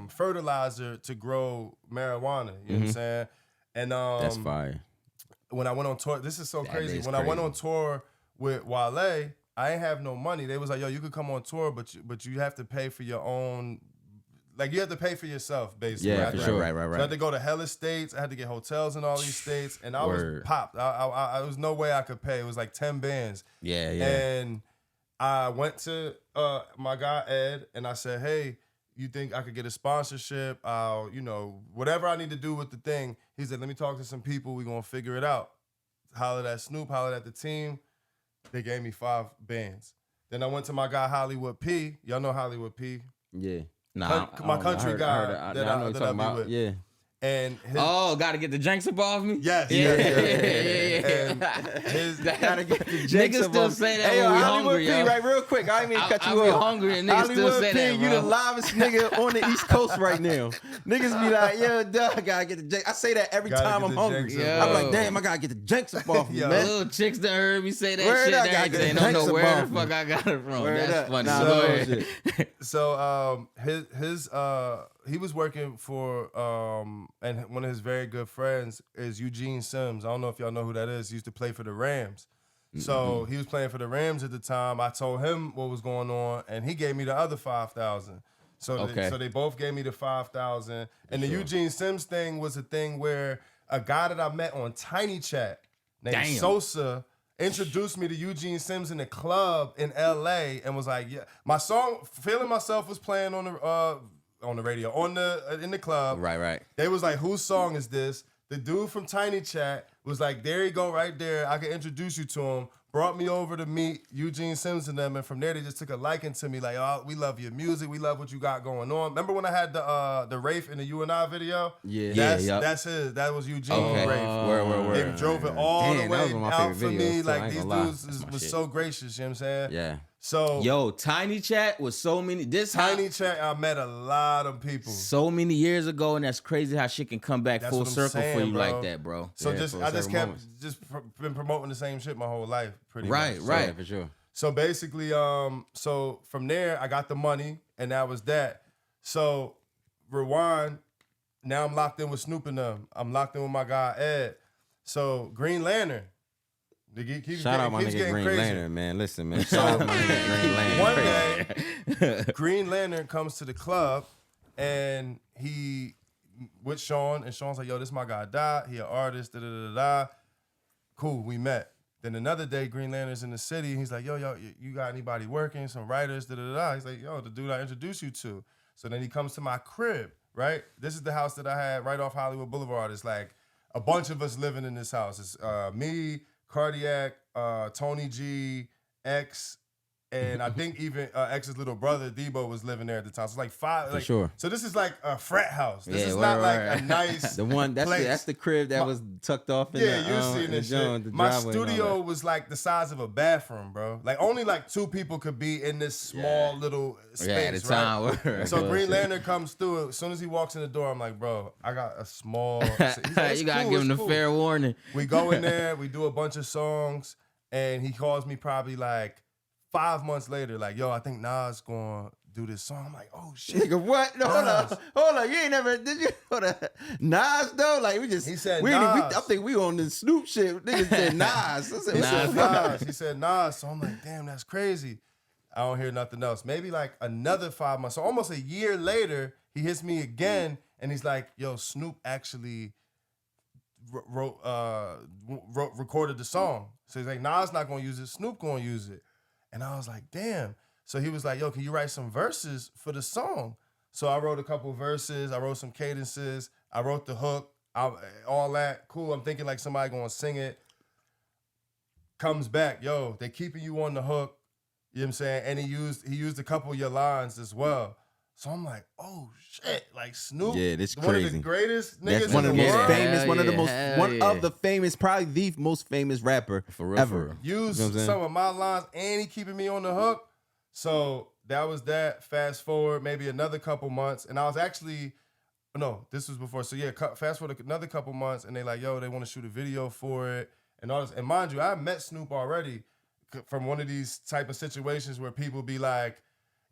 fertilizer to grow marijuana. You know what I'm saying? And That's fire. When I went on tour, this is so crazy. When I went on tour with Wale, I ain't have no money. They was like, "Yo, you could come on tour, but you have to pay for your own." Like, you have to pay for yourself, basically. Yeah, for sure. Right. So I had to go to hella states. I had to get hotels in all these states. And I was popped. I was no way I could pay. It was like 10 bands. Yeah. And I went to my guy, Ed, and I said, hey, you think I could get a sponsorship? I'll, whatever I need to do with the thing. He said, let me talk to some people. We're going to figure it out. Hollered at Snoop, hollered at the team. They gave me 5 bands. Then I went to my guy, Hollywood P. Y'all know Hollywood P? Yeah. Nah, my country guy that I be with. Yeah. And gotta get the janks up off me? Yes. Yeah. And Gotta get the Niggas still say that when we hungry, yo. Right, real quick. I ain't mean to cut you I be off. hungry and niggas still say that, you bro. the livest nigga on the East Coast right now. Niggas be like, yo, duh, I gotta get the janks. I say that every time I'm hungry. I'm like, damn, I gotta get the janks up off me, man. Little chicks done heard me say that Word shit. up, They don't know where the fuck I got it from. That's funny. So he was working for and one of his very good friends is Eugene Sims. I don't know if y'all know who that is. He used to play for the Rams. So he was playing for the Rams at the time. I told him what was going on, and he gave me the other 5,000. So they both gave me the 5,000. And the Eugene Sims thing was a thing where a guy that I met on Tiny Chat named Sosa introduced me to Eugene Sims in a club in LA and was like, yeah, my song "Feeling Myself" was playing on the radio, in the club. Right. They was like, whose song is this? The dude from Tiny Chat was like, there you go, right there. I can introduce you to him. Brought me over to meet Eugene Sims and them, and from there they just took a liking to me. Like, oh, we love your music. We love what you got going on. Remember when I had the Rafe in the You and I video? That's his. That was Eugene Rafe. Word. They drove it all the way out for me. Videos, like, these dudes was so gracious. You know what I'm saying? Yeah. So Tiny Chat was so many. Tiny Chat, I met a lot of people so many years ago, and that's crazy how shit can come back full circle saying, for you bro. like that, bro. So I just kept been promoting the same shit my whole life, pretty much. Right, for sure. So basically, so from there I got the money, and that was that. So rewind. Now I'm locked in with Snoop and them. I'm locked in with my guy Ed. So Green Lantern. Shout out my nigga Green Lantern, man. Listen, man. Shout out my nigga Green Lantern. One day, Green Lantern comes to the club, and he with Sean, and Sean's like, yo, this my guy Dot. He an artist, da-da-da-da. Cool, we met. Then another day, Green Lantern's in the city. He's like, yo, you got anybody working? Some writers, da-da-da-da. He's like, yo, the dude I introduced you to. So then he comes to my crib, right? This is the house that I had right off Hollywood Boulevard. It's like a bunch of us living in this house. It's me, Cardiac, Tony G, X, and I think even X's little brother Debo was living there at the time. So it's like 5. Like, sure. So this is like a frat house. This is not like a nice the one that's the crib that was tucked off in you've seen this shit. My studio was like the size of a bathroom, bro. Like only like 2 people could be in this small little space. At the time. Right? So Green Lantern comes through. As soon as he walks in the door, I'm like, bro, I got a small. Like, you gotta give him the fair warning. We go in there, we do a bunch of songs, and he calls me probably like 5 months later, like, yo, I think Nas gonna do this song. I'm like, oh shit. Nigga, what? No, hold on. You ain't never, did you? Hold on. Nas though? Like we just, he said Nas. I think we on the Snoop shit. Nigga said Nas. I said, he said Nas. He said Nas. So I'm like, damn, that's crazy. I don't hear nothing else. Maybe like another 5 months. So almost a year later, he hits me again, and he's like, yo, Snoop actually recorded the song. So he's like, Nas not gonna use it. Snoop gonna use it. And I was like, damn. So he was like, yo, can you write some verses for the song? So I wrote a couple verses. I wrote some cadences. I wrote the hook. all that, cool. I'm thinking like somebody gonna sing it. Comes back, yo, they keeping you on the hook. You know what I'm saying? And he used a couple of your lines as well. So I'm like, oh shit, like Snoop, Yeah, this one crazy. of the greatest That's niggas one in of the the most world. famous, one of the yeah, most, hell one yeah. of the famous, probably the most famous rapper For real, ever. for real. Use You know what I'm saying? some of my lines, and he keeping me on the hook. So that was that. Fast forward maybe another couple months, and I was actually, no, this was before. So yeah, fast forward another couple months, and they like, yo, they want to shoot a video for it, and all this. And mind you, I met Snoop already from one of these type of situations where people be like,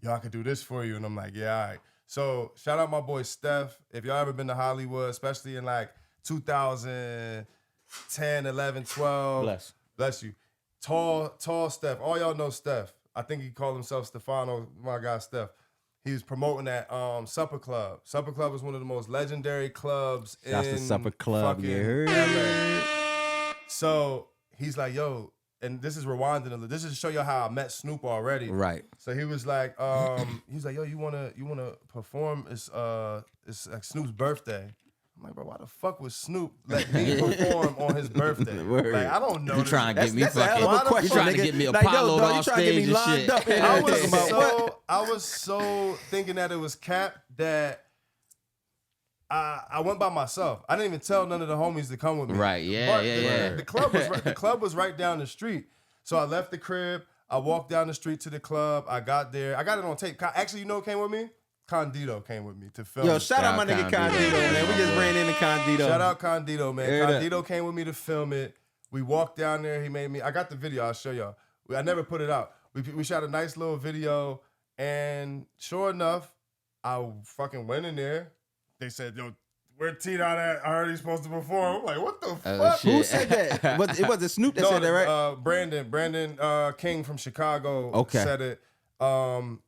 yo, I could do this for you, and I'm like, yeah, all right. So shout out my boy Steph. If y'all ever been to Hollywood, especially in like 2010, 11, 12. Bless you. Tall Steph. All y'all know Steph. I think he called himself Stefano, my guy Steph. He was promoting that Supper Club. Supper Club was one of the most legendary clubs Shouts in to Supper Club, fucking you heard? LA. So he's like, yo, and this is rewinding a little. This is to show you how I met Snoop already. Right. So he was like, yo, you wanna perform? It's like Snoop's birthday. I'm like, bro, why the fuck would Snoop let me perform on his birthday? Word. Like, I don't know. You this. trying to get me That's a hell of a fucking? question, You trying to nigga. get me Like, yo, Apollo dog, you off trying to get me stage and lined shit? up here. I Talking about what? was so thinking that it was cap that I went by myself. I didn't even tell none of the homies to come with me. Right, yeah, But yeah. The club was right down the street. So I left the crib. I walked down the street to the club. I got there. I got it on tape. Actually, you know who came with me? Condito came with me to film. Yo, it. shout out my nigga Condito, man. We just ran into Condito. Shout out Condito, man. Heard that. Condito came with me to film it. We walked down there. He made me. I got the video. I'll show y'all. I never put it out. We shot a nice little video, and sure enough, I fucking went in there. They said, yo, where T-Dot at? I heard he's supposed to perform. I'm like, what the fuck? shit. Who said that? It was Snoop that said that, right? Brandon King from Chicago said it.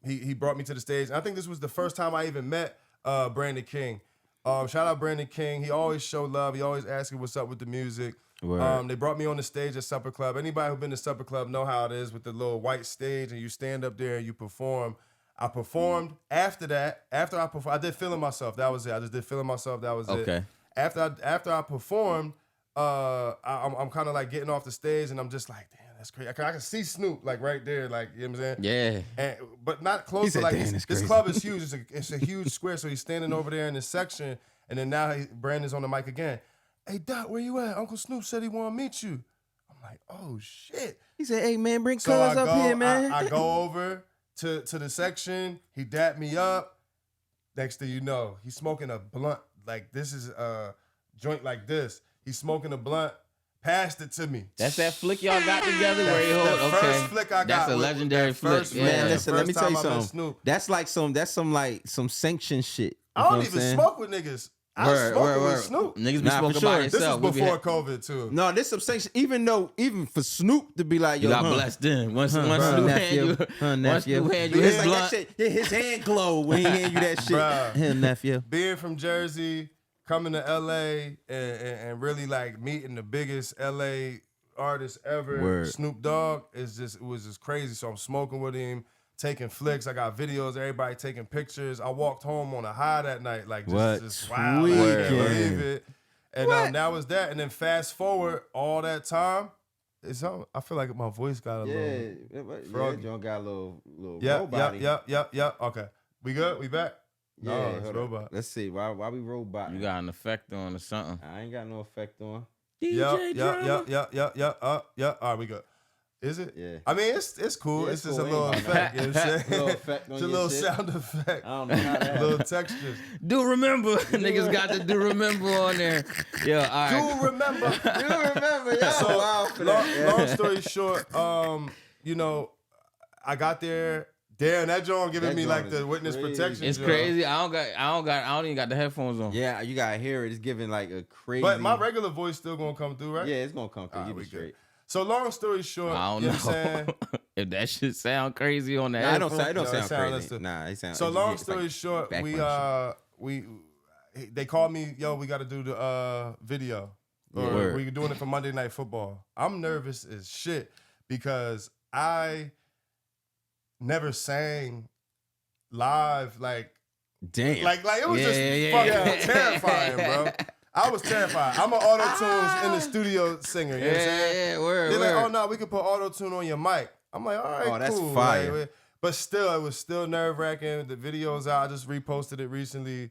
He brought me to the stage. I think this was the first time I even met Brandon King. Shout out Brandon King. He always showed love. He always asking what's up with the music. They brought me on the stage at Supper Club. Anybody who been to Supper Club know how it is with the little white stage and you stand up there and you perform. I performed. After that, after I performed, I did Feeling Myself. That was it. I just did Feeling Myself. That was it. After I performed, I'm kind of like getting off the stage and I'm just like, damn, that's crazy. I can see Snoop like right there, like, you know what I'm saying? Yeah. But not close He to said, like "Damn, this that's club is huge. It's a huge square. So he's standing over there in this section, and then now Brandon's on the mic again. Hey Doc, where you at? Uncle Snoop said he want to meet you. I'm like, oh shit. He said, hey, man, bring So cuz up here, man. I go over to the section. He dapped me up. Next thing you know, he's smoking a blunt. Like, this is a joint like this. He's smoking a blunt. Passed it to me. That's that flick y'all got together where you The hold. first Okay. flick I got. That's a with- legendary that flick. first Yeah. Man, the listen, let me first tell you time I met something. Snoop. That's some sanctioned shit. I don't even smoke with niggas. I smoke with Snoop. Niggas be Nah, for smoking sure. by This This is yourself. We be before COVID too. No, this some sanction. Even for Snoop to be like, yo, You got blessed in. Once Snoop nephew, hand you, once nephew. Snoop hand you It's his like blunt. that shit. His hand glow when he hand you that shit. Bruh. Him, nephew. Being from Jersey, coming to LA and really like meeting the biggest LA artist ever, Word. Snoop Dogg, it was just crazy. So I'm smoking with him, taking flicks. I got videos, everybody taking pictures. I walked home on a high that night, like just wow, like, I can't Tweaking. believe it. And that was that. And then fast forward all that time, I feel like my voice got a little froggy. John got a little Yep. Okay, we good? We back? No, Yeah, it's hold robot. on. Let's see. Why we robot? You got an effect on or something. I ain't got no effect on. DJ drama. All right, we good. Is it? Yeah. I mean, it's cool. Yeah, it's it's just cool. a little Ain't effect. You know what I'm saying? Little effect on It's a your little shit. sound effect. I don't know how that Little textures. Do remember. Niggas got the do remember on there. Yo, all right. Do remember. You remember? Y'all So, wild for that. long story short, you know, I got there. Damn, that John giving That me like joint the is witness crazy. protection. It's joint. crazy. I don't even got the headphones on. Yeah, you gotta hear it. It's giving like a crazy. But my regular voice still gonna come through, right? Yeah, it's gonna come through. All right, You be we good. straight. So long story short, I don't you know. know what I'm saying? If that shit sound crazy on that. Nah, it don't headphone- sound sound crazy. listen. Nah, it sounds. So it's long like story short, background they called me, yo, we got to do the video. Or Word. we doing it for Monday Night Football. I'm nervous as shit because I never sang live like Damn. it was Yeah, just yeah, fucking yeah. terrifying, bro. I was terrified. I'm an auto-tunes in the studio singer. You know what I'm saying? Yeah, word. They're like, oh no, we can put auto-tune on your mic. I'm like, all right, Oh, that's cool. fire. Like, but still, it was still nerve-wracking. The video's out. I just reposted it recently.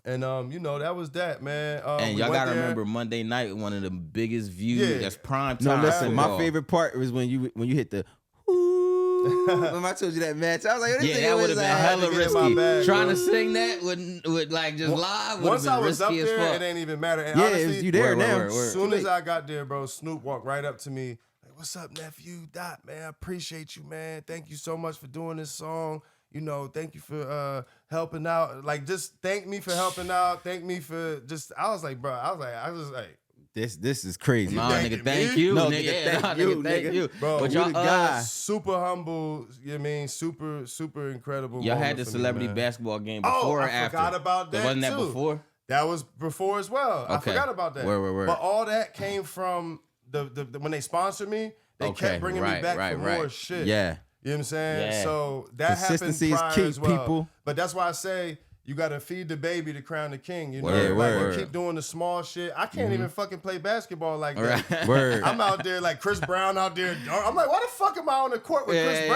And that was that, man. And y'all gotta remember Monday night, one of the biggest views. Yeah. That's prime No, time. listen, my football. favorite part was when you hit the. When I told you that match, I was like, Yeah, that would have been hella to get in my risky. bag, Trying bro. to sing that would like just live. Once I was up risky as there, fuck. it ain't even matter. And Yeah, honestly, you there Word, now. word, word. as soon as I got there, bro, Snoop walked right up to me. Like, what's up, nephew? Dot, man, I appreciate you, man. Thank you so much for doing this song. Thank you for helping out. Like, just thank me for helping out. Thank me for just. I was like, bro. I was like. This is crazy. Nah, thank nigga, me? thank you. No, nigga, nigga, yeah, thank you, thank nigga. you. Bro, But you y'all, the guy. Super humble. You know what I mean? Super, super incredible. y'all had moment the for me, celebrity man. basketball game Oh, before or I after? forgot about that, Wasn't that too. before? That was before as well. I Okay. forgot about that. Word. But all that came from the when they sponsored me. They Okay, kept bringing me right, back right, for right. more shit. Yeah. You know what I'm saying? Yeah. So that happened Consistency is prior key, as well. people. But that's why I say you got to feed the baby to crown the king. You know, Word, like word. you keep doing the small shit. I can't even fucking play basketball like that. Right. Word. I'm out there like Chris Brown out there. I'm like, why the fuck am I on the court with Chris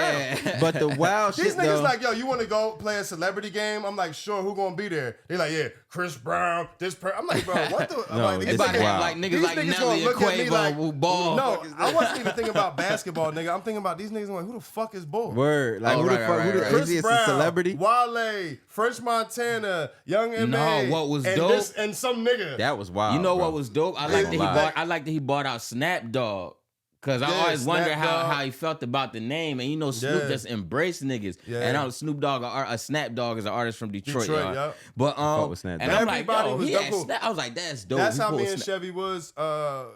Brown? But the wild These shit niggas though, like, yo, you want to go play a celebrity game? I'm like, sure, who gonna be there? They like, yeah, Chris Brown, I'm like, bro, what the? I'm No, like, this They these about to niggas- have Wow. like niggas these like niggas Nelly gonna and look at me Quavo like, who ball. No, I wasn't even thinking about basketball, nigga. I'm thinking about these niggas. I'm like, who the fuck is Bull? word. Like Oh, who right, the fuck? right, Who the right. is Chris he a Brown, celebrity? Wale, French Montana, Young M.A. No, what was and dope- and some nigga. That was wild. You know bro. what was dope? I Yeah, like that he like- bought. I like that he bought out Snap Dogg. Cause I Yeah, always wonder Snap how Dogg. he felt about the name, and Snoop Yeah. just embraced niggas. Yeah. And I know Snoop Dogg, a Snap Dogg is an artist from Detroit, y'all. yup. But fuck with Snap and Dogg. I'm like, Everybody yo, was he dope. had Snap. I was like, that's dope. That's He how pulled me and Snap- Chevy Woods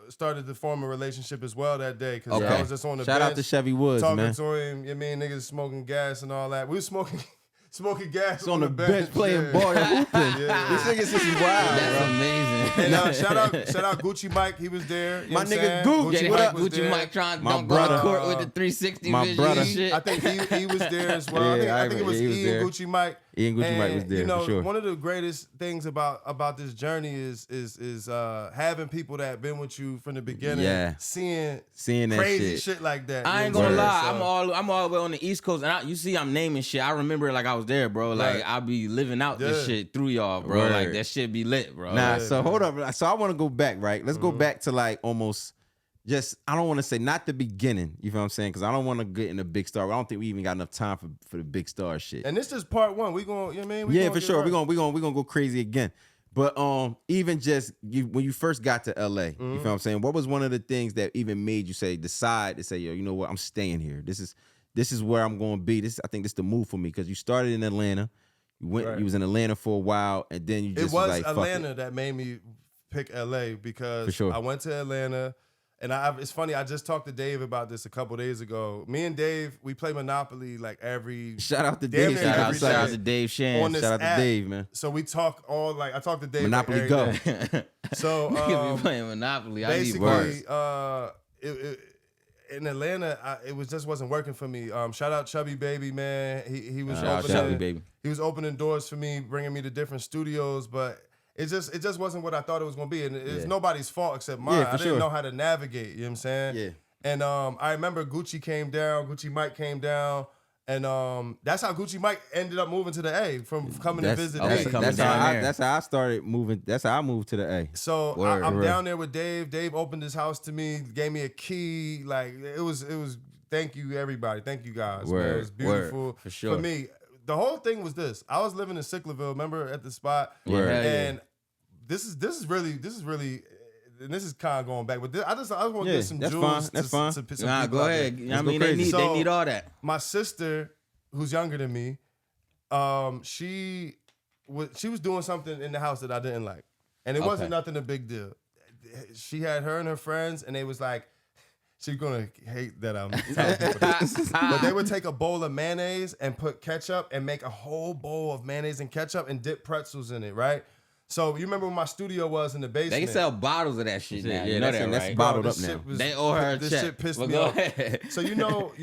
started to form a relationship as well that day. Because I Okay. was just on the Shout out bench to Chevy Woods, talking man. to him. You mean niggas smoking gas and all that. We was smoking gas on the bench playing yeah. ball and hooping. Yeah. These niggas is wild. That's bro. amazing. And shout out Gucci Mike. He was there. You My know what I'm nigga saying? Gooch, Yeah, they what had up? was Gucci there. Mike trying to My dunk on the brother. court with the 360 My vision brother. and shit. I think he was there as well. Yeah, I think it was he was E there. and Gucci Mike. E and Gucci Mike was there, You know, for sure. one of the greatest things about this journey is having people that have been with you from the beginning, Yeah. seeing Seeing that crazy shit. shit like that. I you ain't know what gonna I'm lie, saying? So- I'm all the way on the East Coast, and you see, I'm naming shit. I remember it like I was there, bro. Like Right. I be living out this Yeah. shit through y'all, bro. Word. Like that shit be lit, bro. Nah, Yeah, so man. hold up. So I want to go back, right? Let's go back to like almost just, I don't want to say not the beginning, you know what I'm saying? Because I don't want to get in the big star. I don't think we even got enough time for the big star shit. And this is part one. We going, you know what I mean? We Yeah, gonna for get sure. right. We're gonna go crazy again. But even just when you first got to LA, you feel what I'm saying? What was one of the things that even made you decide to say, yo, you know what, I'm staying here. This is where I'm gonna be. I think this is the move for me, because you started in Atlanta. Right. You was in Atlanta for a while, and then you just It was like, fuck Atlanta it. that made me pick LA because For sure. I went to Atlanta. And it's funny, I just talked to Dave about this a couple days ago. Me and Dave, we play Monopoly like every Shout out to Damn Dave. near Shout out, every shout out day to Dave Shan. on this Shout out to app. Dave, man. So we talk all like I talk to Dave Monopoly like, Go. every day. So Nigga be playing Monopoly. I need words. basically, in Atlanta, it just wasn't working for me. Shout out Chubby Baby, man. He was Shout out opening, Chubby Baby. He was opening doors for me, bringing me to different studios, but it just wasn't what I thought it was gonna be, and it's Yeah. nobody's fault except mine. Yeah, for I didn't sure. know how to navigate. You know what I'm saying? Yeah. And I remember Gucci Mike came down, and that's how Gucci Mike ended up moving to the A from coming to visit okay, me. coming That's down how there. that's how I started moving. That's how I moved to the A. So Word. I'm Word. down there with Dave. Dave opened his house to me, gave me a key. Like it was. Thank you, everybody. Thank you guys. Man. Word. It was beautiful Word. For sure. For me, the whole thing was this. I was living in Sicklerville. Remember at the spot. Word. Hell yeah. And this is really. And this is kind of going back, but I just want to Yeah, get some that's jewels. fine, that's to, fine. to some Nah, people go out there. ahead. I Let's go mean, they crazy. need So- all that. My sister, who's younger than me, she was doing something in the house that I didn't like, and it wasn't Okay. nothing a big deal. She had her and her friends, and they was like, she's gonna hate that I'm telling people this, but they would take a bowl of mayonnaise and put ketchup and make a whole bowl of mayonnaise and ketchup and dip pretzels in it, right? So you remember when my studio was in the basement? They can sell bottles of that shit now. Yeah, You know that's- that, that's right? bottled This up shit now. was- They owe her a This check. shit pissed But me go off. ahead. So you know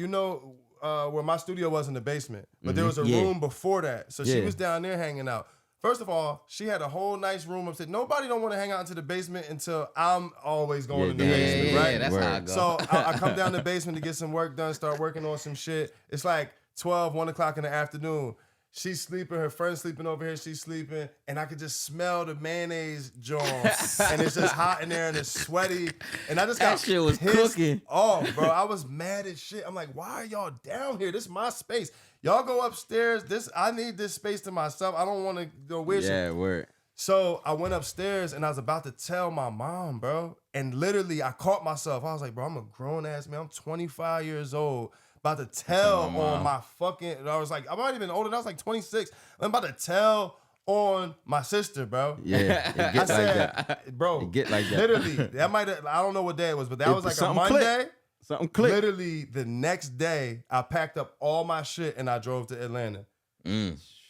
where my studio was in the basement, but there was a Yeah. room before that. So she Yeah. was down there hanging out. First of all, she had a whole nice room upstairs. Nobody don't want to hang out into the basement until I'm always going in the basement, right? Yeah, that's how I go. So I come down the basement to get some work done, start working on some shit. It's like 12, 1 o'clock in the afternoon. She's sleeping, her friend's sleeping over here, she's sleeping, and I could just smell the mayonnaise jar. And it's just hot in there and it's sweaty. And I just got That shit was pissed cooking. off, bro. I was mad as shit. I'm like, why are y'all down here? This is my space. Y'all go upstairs. I need this space to myself. I don't want to go weird shit. Yeah, word. So I went upstairs and I was about to tell my mom, bro. And literally I caught myself. I was like, bro, I'm a grown ass man. I'm 25 years old. About to tell on my fucking, I was like, I'm not even older. I was like 26. I'm about to tell on my sister, bro. Yeah, it I get said, like that. bro, It get like that. literally, that might have, I don't know what day it was, but that was like a something Monday. clicked. Something clicked. Literally the next day, I packed up all my shit and I drove to Atlanta.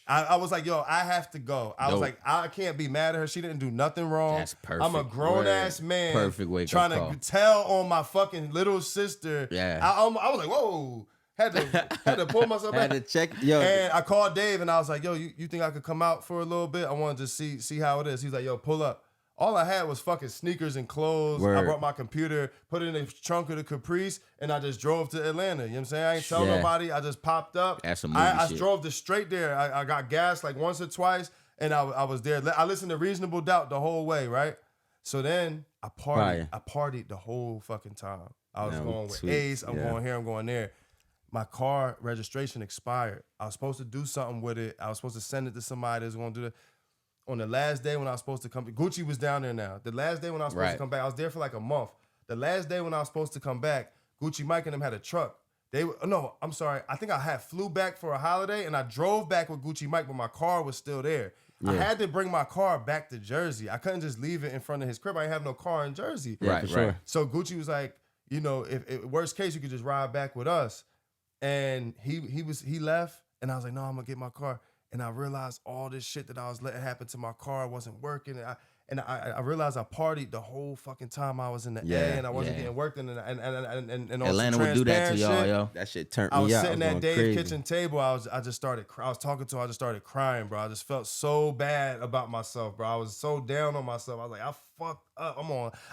I was like, yo, I have to go. I was like, I can't be mad at her. She didn't do nothing wrong. That's perfect. I'm a grown ass man. Perfect wake-up trying call. to tell on my fucking little sister. Yeah. I was like, whoa. Had to pull myself back. Had to check. Yo, And I called Dave and I was like, yo, you think I could come out for a little bit? I wanted to see how it is. He's like, yo, pull up. All I had was fucking sneakers and clothes. Word. I brought my computer, put it in the trunk of the Caprice, and I just drove to Atlanta. You know what I'm saying? I ain't tell Yeah. nobody. I just popped up. That's some movie I shit. drove straight there. I got gas like once or twice, and I was there. I listened to Reasonable Doubt the whole way, right? So then I partied. Fire. I partied the whole fucking time. I was Now, going with sweet. Ace. I'm Yeah. going here. I'm going there. My car registration expired. I was supposed to do something with it. I was supposed to send it to somebody that's going to do it. On the last day when I was supposed to come, Gucci was down there now. The last day when I was supposed to come back, I was there for like a month. The last day when I was supposed to come back, Gucci Mike and them had a truck. I'm sorry. I think I flew back for a holiday and I drove back with Gucci Mike, but my car was still there. I had to bring my car back to Jersey. I couldn't just leave it in front of his crib. I didn't have no car in Jersey. Yeah, for sure. So Gucci was like, you know, if worst case, you could just ride back with us. And he left, and I was like, no, I'm gonna get my car. And I realized all this shit that I was letting happen to my car wasn't working. And I realized I partied the whole fucking time I was in the A, and I wasn't getting worked in. And on Atlanta some would do that to transparent y'all, shit, yo. that shit turned me I was out. sitting I at going Dave's crazy. kitchen table. I was talking to her. I just started crying, bro. I just felt so bad about myself, bro. I was so down on myself. I was like, I fucked up.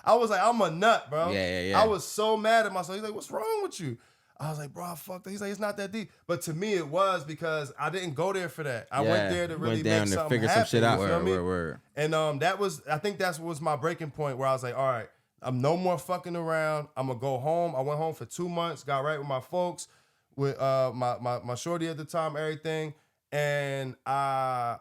I was like, I'm a nut, bro. Yeah. I was so mad at myself. He's like, what's wrong with you? I was like, bro, I fucked up. He's like, it's not that deep. But to me, it was because I didn't go there for that. I went there to really make something figure happen. some shit out. You feel me? Word. And I think that was my breaking point where I was like, all right, I'm no more fucking around. I'm gonna go home. I went home for 2 months, got right with my folks, with my shorty at the time, everything. And I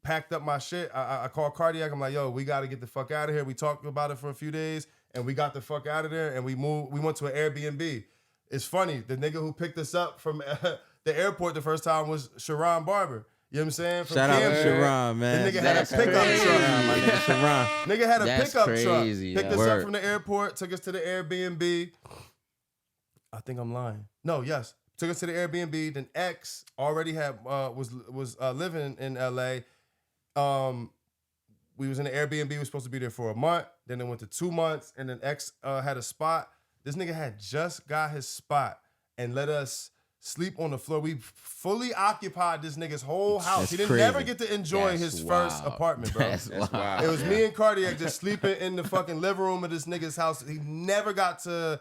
packed up my shit. I called Cardiac. I'm like, yo, we gotta get the fuck out of here. We talked about it for a few days and we got the fuck out of there and we went to an Airbnb. It's funny, the nigga who picked us up from the airport the first time was Sharon Barber. You know what I'm saying? From Shout out to Camden. Sharon, man. The nigga had a pickup crazy. truck. My nigga Sharon. Nigga had a That's pickup crazy, truck. Picked yeah. us up Word. from the airport, took us to the Airbnb. I think I'm lying. No, yes. Took us to the Airbnb. Then X already had was living in LA. We was in the Airbnb. We were supposed to be there for a month. Then it went to 2 months. And then X had a spot. This nigga had just got his spot and let us sleep on the floor. We fully occupied this nigga's whole house. That's He didn't crazy. never get to enjoy That's his wild. first apartment, bro. That's wild. It was me and Cardiac just sleeping in the fucking living room of this nigga's house. He never got to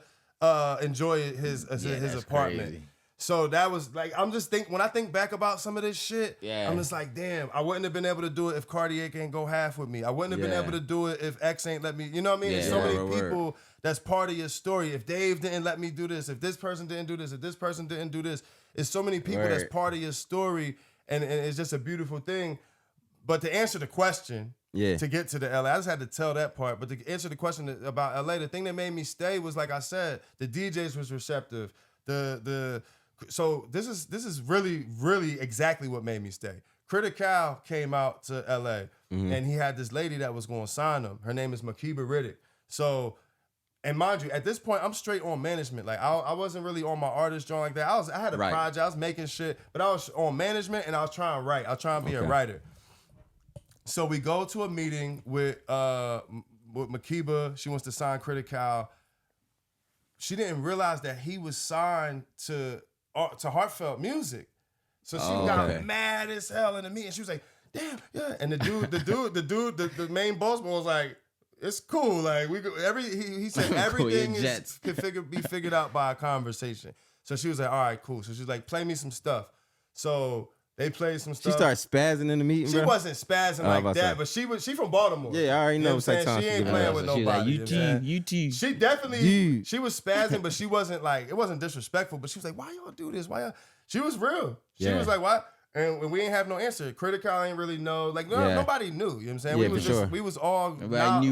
enjoy his that's apartment. crazy. So that was like, when I think back about some of this shit, Yeah. I'm just like, damn, I wouldn't have been able to do it if Cardiac ain't go half with me. I wouldn't have been Yeah. able to do it if X ain't let me, you know what I mean? There's Yeah. so many Word. people that's part of your story. If Dave didn't let me do this, if this person didn't do this, if this person didn't do this, it's so many people that's Word. part of your story, and it's just a beautiful thing. But to answer the question, Yeah. to get to the LA, I just had to tell that part. But to answer the question about LA, the thing that made me stay was, like I said, the DJs was receptive. So this is really, really exactly what made me stay. Critical came out to LA and he had this lady that was going to sign him. Her name is Makiba Riddick. So, and mind you, at this point, I'm straight on management. Like I wasn't really on my artist joint like that. I had a Right. project, I was making shit, but I was on management and I was trying to write. I was trying to be a writer. So we go to a meeting with Makiba. She wants to sign Critical. She didn't realize that he was signed to Heartfelt Music. So she got okay. mad as hell in the meeting. She was like, damn, yeah. And the main boss man was like, it's cool. Like he said everything can be figured out by a conversation. So she was like, all right, cool. So she's like, play me some stuff. So they played some stuff. She started spazzing in the meeting, She bro? wasn't spazzing like that, but she from Baltimore. Yeah, I already know. You know what I'm saying? She ain't playing with nobody. UT. She definitely, she was spazzing, but she wasn't like, it wasn't disrespectful, but she was like, why y'all do this? Why y'all? She was real. She was like, why? And we ain't have no answer. Critical ain't really know. Like, nobody knew. You know what I'm saying? Yeah, we was all novice. Everybody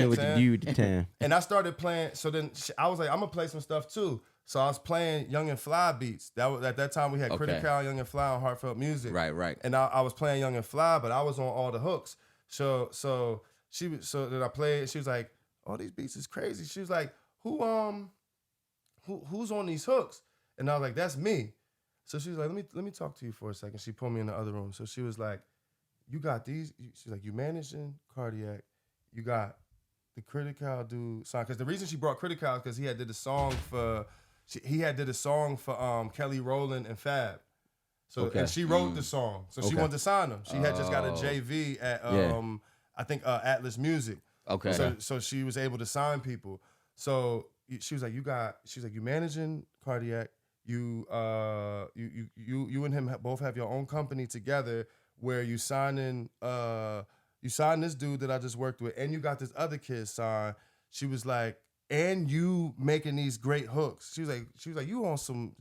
knew what to do at the time. And I started playing, so then I was like, I'm gonna play some stuff too. So I was playing Young and Fly beats. That was at that time we had Critical, Young and Fly on Heartfelt Music. Right. And I was playing Young and Fly, but I was on all the hooks. So then I played. She was like, "Oh, these beats is crazy." She was like, "Who's on these hooks?" And I was like, "That's me." So she was like, "Let me talk to you for a second." She pulled me in the other room. So she was like, "You got these?" She's like, "You managing Cardiac? You got the Critical dude song?" Because the reason she brought Critical is because he had did a song for Kelly Rowland and Fab. So and she wrote the song. So she wanted to sign him. She had just got a JV at I think Atlas Music. Okay. So she was able to sign people. So she was like, you managing Cardiac. You and him both have your own company together where you signing this dude that I just worked with, and you got this other kid signed. She was like, and you making these great hooks. She was like, you on some?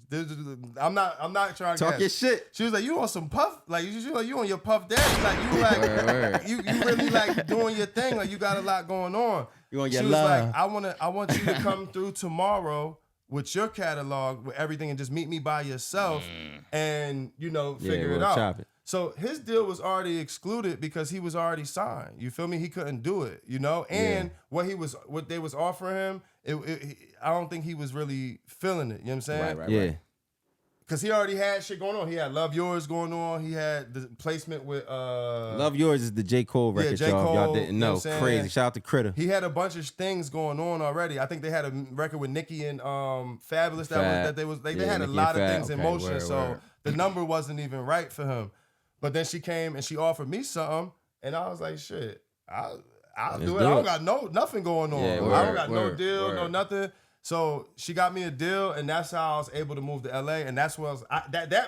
I'm not trying to talk your shit. She was like, you on some Puff? Like you on your Puff Daddy? Like you really like doing your thing. Like you got a lot going on. You on your She was love. like, I want you to come through tomorrow with your catalog with everything and just meet me by yourself and figure it out. Chop it. So his deal was already excluded because he was already signed. You feel me? He couldn't do it, And what they was offering him, I don't think he was really feeling it. You know what I'm saying? Right. Because he already had shit going on. He had Love Yours going on. He had the placement with Love Yours is the J. Cole record, J. y'all. Cole, Y'all didn't know. what I'm Crazy. saying? Shout out to Critter. He had a bunch of things going on already. I think they had a record with Nicki and Fabulous they had a Nicki lot of and things in Okay, motion. word. The number wasn't even right for him. But then she came and she offered me something, and I was like, shit, I'll do it. I don't got nothing going on. Yeah, I don't got no word, deal, word. no nothing. So she got me a deal, and that's how I was able to move to LA. And that's what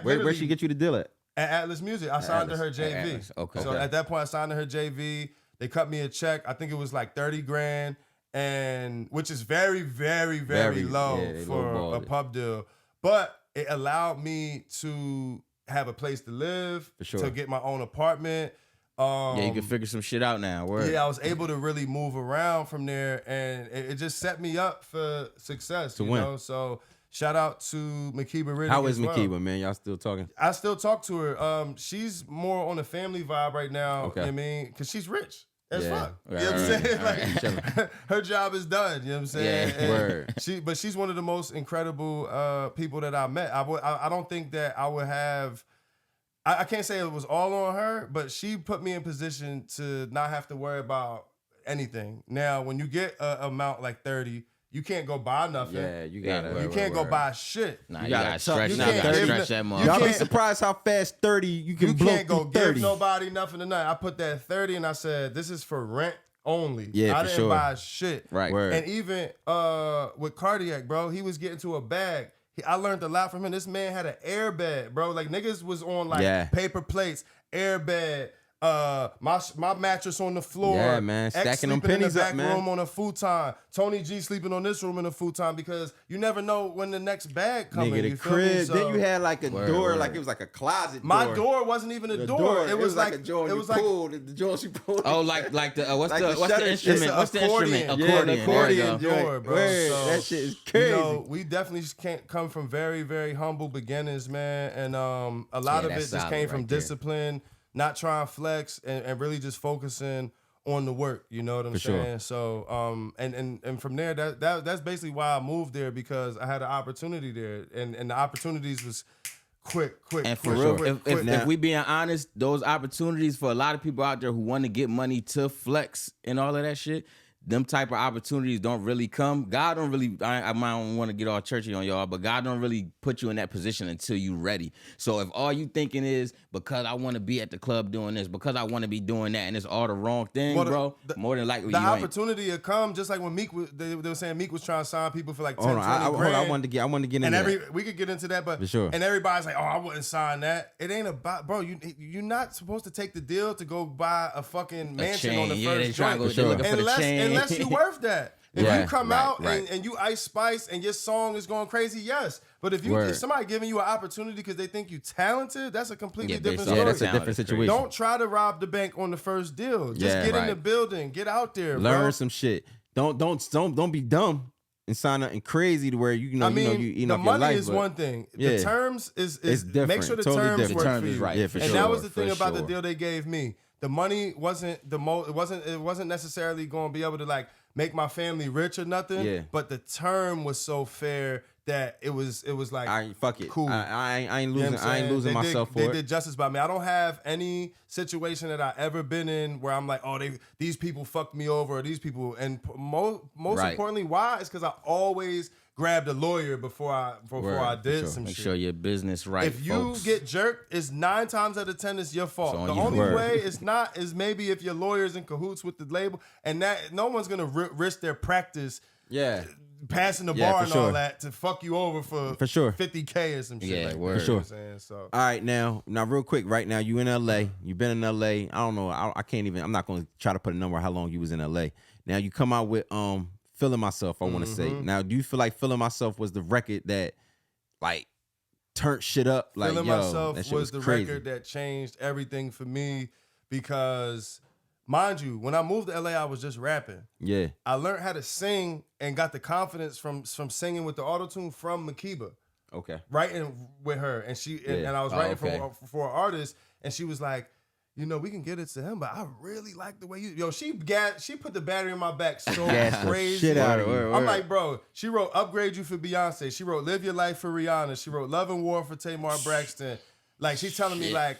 Where'd she get you the deal at? At Atlas Music. I signed to her JV. Atlas. Okay. So at that point, I signed to her JV. They cut me a check. I think it was like $30,000, and which is very, very, very low for a pub deal. But it allowed me to have a place to live, For sure. to get my own apartment. You can figure some shit out now. Word. Yeah, I was able to really move around from there, and it just set me up for success. To you win. know, so shout out to Makiba Riddick. How is as well. Makiba, man? Y'all still talking? I still talk to her. She's more on a family vibe right now. Okay. You know what I mean, because she's rich as Yeah. fuck. Right, you know what I'm saying? right. Like, her job is done. You know what I'm saying? Yeah, And word. But she's one of the most incredible people that I met. I don't think that I would have. I can't say it was all on her, but she put me in position to not have to worry about anything. Now, when you get an amount like 30, you can't go buy nothing. Yeah, you got You can't go buy shit. Nah, You you gotta gotta stretch you that. can't Gotta give stretch no- that you Y'all motherfucker. be can't- surprised how fast 30 you can You blow can't go through give 30. nobody nothing tonight. I put that 30 and I said, this is for rent only. Yeah, I for didn't sure. buy shit. Right. Word. And even with Cardiac, bro, he was getting to a bag. I learned a lot from him. This man had an airbed, bro. Like niggas was on like paper plates, airbed, my mattress on the floor. Yeah, man. X Stacking them sleeping in the pennies up, back man. room on a futon. Tony G sleeping on this room in a futon because you never know when the next bag coming. Nigga, the you feel me? crib. So, then you had like a Word, door, word. like it was like a closet door. my door wasn't even a The door. It was like a door it you was like pulled. The door she pulled. Oh, like the what's Like the the what's shutter- the it's instrument? an What's the accordion. instrument? Yeah, the Accordion. accordion There you go. door, bro. Word. So, That shit is crazy. You know, we definitely just can't come from very, very humble beginnings, man. And a lot of it that's just solid came from right there. discipline, not trying to flex, and really just focusing on the work. You know what I'm For sure. saying? So and from there, that's basically why I moved there, because I had an opportunity there, and the opportunities was quick. And for quick, real, quick, quick. if we being honest, those opportunities for a lot of people out there who want to get money to flex and all of that shit, them type of opportunities don't really come. God don't really, I don't want to get all churchy on y'all, but God don't really put you in that position until you ready. So if all you thinking is because I want to be at the club doing this, because I want to be doing that, and it's all the wrong thing, bro, more than likely the you opportunity will come. Just like when Meek was, they were saying Meek was trying to sign people for like 10, 20 Hold grand. on, I wanted to get into that. We could get into that, but For sure. And everybody's like, oh, I wouldn't sign that. It ain't about, bro. You're not supposed to take the deal to go buy a fucking mansion on the first joint. Unless you worth that. If you come out and you Ice Spice and your song is going crazy, yes. But if somebody giving you an opportunity because they think you talented, that's a completely different story. Yeah, that's a different situation. Don't try to rob the bank on the first deal. Just get in the building, get out there, learn some shit. Don't be dumb and sign up and crazy to where you eat off your life. The money is one thing. The terms is different. Make sure the totally terms different. work for you. Right. Yeah, for and sure. that was the thing about the deal they gave me. The money wasn't it wasn't necessarily going to be able to like make my family rich or nothing. Yeah. But the term was so fair that it was like fuck it. Cool. I ain't losing. You know I ain't losing myself for They it. did justice by me. I don't have any situation that I ever been in where I'm like, oh, these people fucked me over, or these people. And most importantly, why? It's because I always grabbed a lawyer before I did some Make shit. sure your business right. If you get jerked, it's 9 times out of 10 it's your fault. The only way it's not is maybe if your lawyer's in cahoots with the label, and that no one's gonna risk their practice. Passing the bar and all that to fuck you over for sure $50K or some shit. Yeah, like word. that, For sure. You know what I'm saying? So All right, now real quick, right now you in LA. You've been in LA. I don't know. I can't even. I'm not going to try to put a number on how long you was in LA. Now you come out with Feeling Myself. I want to say. Now, do you feel like Feeling Myself was the record that like turned shit up? Like Feeling Myself that shit was the crazy. record that changed everything for me because, mind you, when I moved to LA, I was just rapping. Yeah. I learned how to sing and got the confidence from singing with the autotune from Makiba. Okay. Writing with her, and and I was writing for an artist, and she was like, you know, we can get it to him, but I really like the way she put the battery in my back so crazy. Shit out of I'm like, bro, she wrote Upgrade You for Beyonce. She wrote Live Your Life for Rihanna. She wrote Love and War for Tamar Braxton. Like, she's telling me like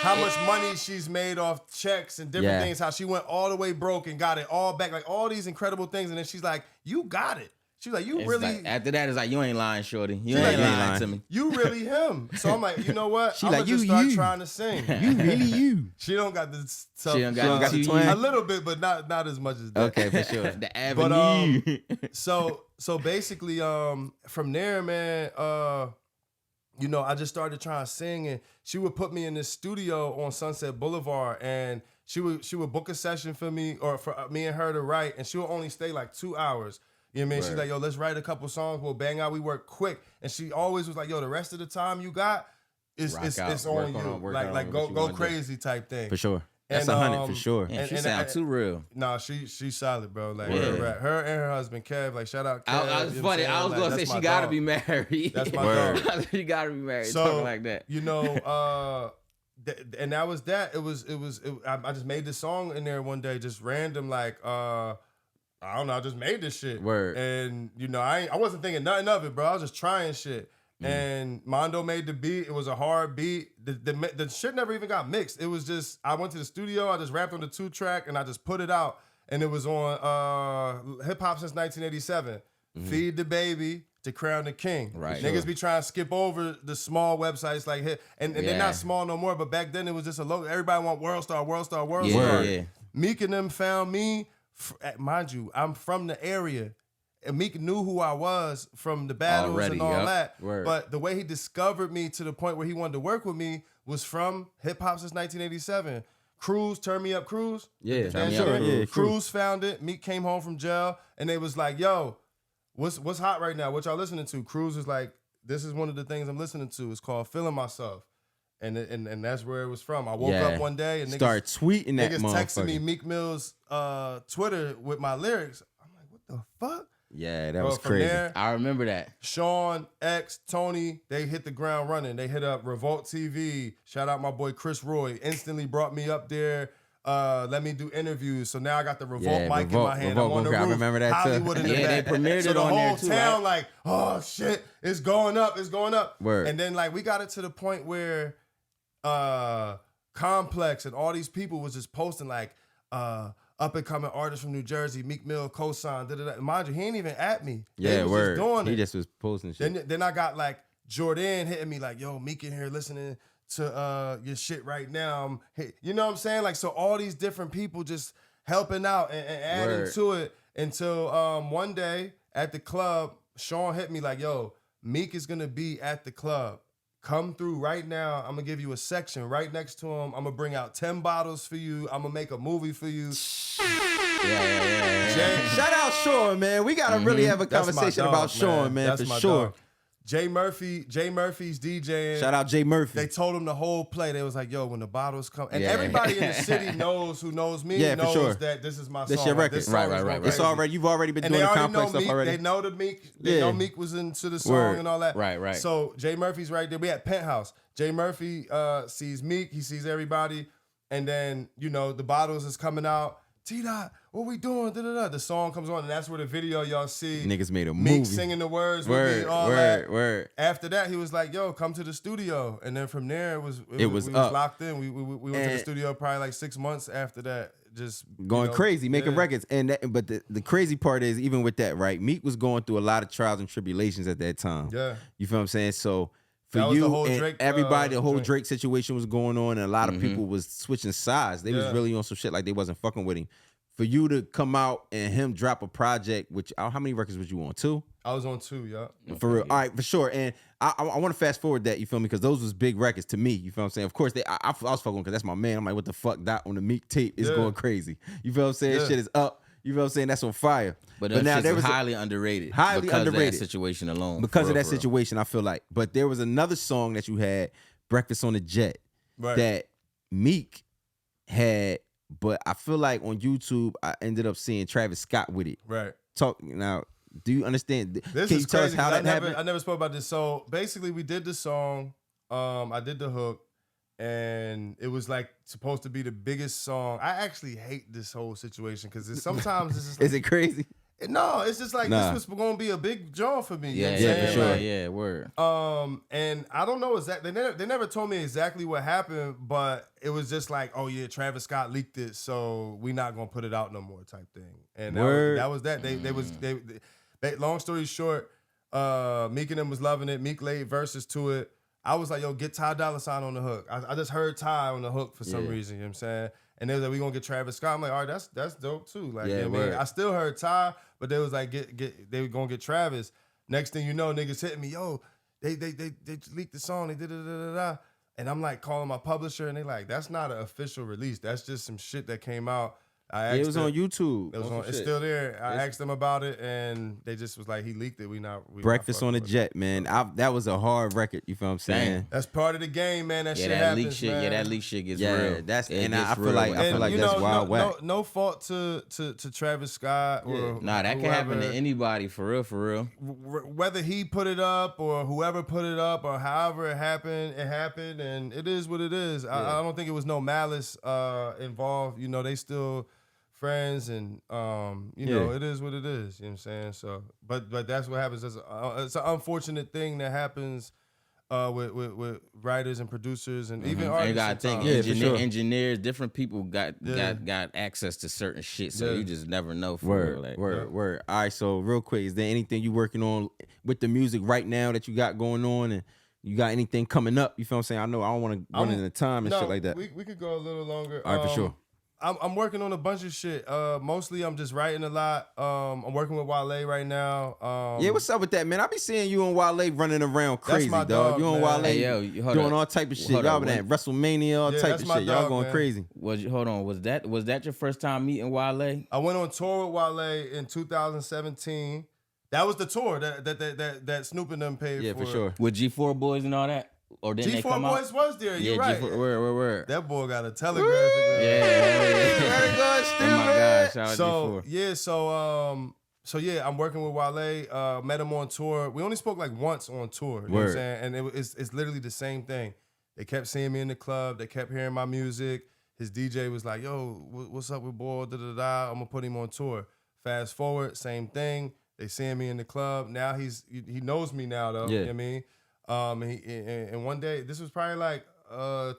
how much money she's made off checks and different things, how she went all the way broke and got it all back, like all these incredible things. And then she's like, you got it. She's like, you really. Like, after that, it's like, you ain't lying, shorty. You ain't lying to me. You really him. So I'm like, you know what? I'm like, gonna just start trying to sing. You really you. She don't got the stuff. She don't got the twang. A little bit, but not as much as that. Okay, for sure. The avenue. But so basically, from there, man, you know, I just started trying to sing, and she would put me in this studio on Sunset Boulevard, and she would book a session for me or for me and her to write, and she would only stay like 2 hours. You know what I mean? She's like, yo, let's write a couple songs. We'll bang out. We work quick. And she always was like, yo, the rest of the time you got, it's on you. Like go crazy type thing. For sure. That's 100 for sure. Yeah, she sound too real. Nah, she's solid, bro. Like her and her husband Kev. Like, shout out Kev. I was funny. I was gonna say she gotta be married. That's my dog. She gotta be married. So, talking like that. You know, and that was that. I just made this song in there one day, just random, like I don't know, I just made this shit. Word. And you know, I wasn't thinking nothing of it, bro. I was just trying shit. And Mondo made the beat. It was a hard beat. The shit never even got mixed. It was just, I went to the studio, I just rapped on the 2-track, and I just put it out. And it was on Hip Hop Since 1987. Feed the Baby to Crown the King. Right. Niggas be trying to skip over the small websites like Hip, and they're not small no more, but back then it was just a logo. Everybody want World Star. Yeah. Meek and them found me. Mind you, I'm from the area. And Meek knew who I was from the battles and all that. Word. But the way he discovered me to the point where he wanted to work with me was from Hip Hop Since 1987. Cruz, Turn Me Up Cruz. Yeah, Turn Me Up sure. Yeah, Cruz found it. Meek came home from jail, and they was like, yo, what's hot right now? What y'all listening to? Cruz was like, this is one of the things I'm listening to. It's called Feeling Myself. And that's where it was from. I woke up one day and start tweeting that niggas texting me motherfucker. Meek Mill's Twitter with my lyrics. I'm like, what the fuck? Yeah, that was crazy. There, I remember that. Sean, X, Tony, they hit the ground running. They hit up Revolt TV. Shout out my boy Chris Roy. Instantly brought me up there. Let me do interviews. So now I got the Revolt mic in my hand. I'm on the roof. I remember that Hollywood too. in the Yeah, back. they premiered so it the on whole there too, town right? like, oh shit, it's going up, it's going up. Word. And then like we got it to the point where Complex and all these people was just posting like, up and coming artist from New Jersey, Meek Mill, cosign, da-da-da. Mind you, he ain't even at me. Yeah, They was word. just doing it. He just was posting shit. Then I got like Jordan hitting me like, yo, Meek in here listening to your shit right now. You know what I'm saying? Like, so all these different people just helping out and adding Word. to it until one day at the club, Sean hit me like, yo, Meek is gonna be at the club. Come through right now. I'm gonna give you a section right next to him. I'm gonna bring out 10 bottles for you. I'm gonna make a movie for you. Yeah. Shout out Sean, man. We gotta really have a That's my conversation dog, about Sean, man, That's for my sure. dog. Jay Murphy's DJing. Shout out Jay Murphy. They told him the whole play. They was like, yo, when the bottles come. And Yeah. everybody in the city knows who knows me, Yeah, for knows sure. that this is my This song. your Like, record. this song Right, is right, going right, crazy. It's already, you've already been And doing they the already complex know stuff Meek. already. They know the Meek. They Yeah. know Meek was into the song Word. and all that. Right. So Jay Murphy's right there. We at Penthouse. Jay Murphy sees Meek. He sees everybody. And then, you know, the bottles is coming out. T-Dot, what we doing? Da-da-da. The song comes on, and that's where the video y'all see. Niggas made a Meek movie. singing the words with me, Word, all word, that. word. After that, he was like, "Yo, come to the studio," and then from there, It was we up. locked in. We went to the And- studio probably like 6 months after that, just Going crazy, making yeah. records. And but the crazy part is, even with that, right? Meek was going through a lot of trials and tribulations at that time. Yeah, You feel what I'm saying? So for That was the you whole and Drake, everybody, the whole joint. Drake situation was going on, and a lot of people was switching sides. They was Yeah. really on some shit like they wasn't fucking with him. For you to come out and him drop a project, which how many records was you on? 2? I was on 2, yeah. For real. All right, for sure. And I want to fast forward that, you feel me? Because those was big records to me. You feel what I'm saying? Of course, I was fucking because that's my man. I'm like, what the fuck? Dot on the Meek tape is Yeah. going crazy. You feel what I'm saying? Yeah. Shit is up. You feel what I'm saying? That's on fire. But now that there shit's was highly underrated. highly because underrated. of that situation alone. because for of real, that for real. situation, I feel like. But there was another song that you had, Breakfast on the Jet, Right. that Meek had, but I feel like on YouTube I ended up seeing Travis Scott with it. Right. Talk now. Do you understand? This Can is you tell us crazy, how 'cause that happened? I never spoke about this. So basically, we did the song. I did the hook, and it was like supposed to be the biggest song. I actually hate this whole situation because sometimes it's just Is it crazy? no, it's just like Nah. this was going to be a big draw for me. Yeah, you know what I'm for saying? sure. Like, Yeah, word. And I don't know exactly. They never told me exactly what happened, but it was just like, oh yeah, Travis Scott leaked it, so we not gonna put it out no more, type thing. And Word. that was that. They long story short, Meek and them was loving it. Meek laid verses to it. I was like, yo, get Ty Dolla $ign on the hook. I just heard Ty on the hook for some Yeah. reason. You know what I'm saying? And they was like, we gonna get Travis Scott. I'm like, all right, that's dope too. Like, Yeah, you know what I mean? word. I still heard Ty, but they was like, they were gonna get Travis. Next thing you know, niggas hitting me, yo, they leaked the song, they did da. And I'm like calling my publisher, and they like, that's not an official release. That's just some shit that came out. I asked It was them- on YouTube. It was on some on, it's shit. still there. I asked them about it, and they just was like, he leaked it. We not Breakfast on the fucking with it. Jet, man. That was a hard record. You feel what I'm saying? Damn. That's part of the game, man. That Yeah, shit that happens, leak shit. man. Yeah, that leak shit gets Yeah, real. that's- It and I gets feel real. like- I feel And like you that's know, wild whack. no fault to Travis Scott or Nah, that can happen to whoever. anybody for real, for real. Whether he put it up or whoever put it up or however it happened, and it is what it is. I don't think it was no malice involved. You know, they still friends, and you know, it is what it is. You know what I'm saying? So, but that's what happens. It's an unfortunate thing that happens with writers and producers and even And artists. you gotta think, sometimes. Yeah, for sure. engineers, different people got access to certain shit, so Yeah. you just never know. For Word, real. Like, word. All right, so real quick, is there anything you working on with the music right now that you got going on, and you got anything coming up? You feel what I'm saying? I know I don't want to run into time and shit like that. We could go a little longer. All right, for sure. I'm working on a bunch of shit. Mostly I'm just writing a lot. I'm working with Wale right now. Yeah, what's up with that, man? I be seeing you and Wale running around crazy, my dog. dog, You and man. Wale Hey, yo, hold doing up. all type of shit. Hold Y'all up, been at WrestleMania, all Yeah, type that's of my shit. Y'all dog, going man. crazy. hold on, was that your first time meeting Wale? I went on tour with Wale in 2017. That was the tour that Snoop and them paid Yeah, for. for sure. With G4 Boys and all that? Or didn't they G4 come Boys out? was there. Yeah, You're right. G4, word. That boy got a telegraphic. Yeah. Oh my gosh, shout out So G4. yeah, so yeah, I'm working with Wale. Met him on tour. We only spoke like once on tour. You know what I'm Word. saying? And it's literally the same thing. They kept seeing me in the club. They kept hearing my music. His DJ was like, "Yo, what's up with boy? Da da da. I'm gonna put him on tour." Fast forward, same thing. They seeing me in the club. Now he knows me now though. Yeah. You know what I mean? And one day, this was probably like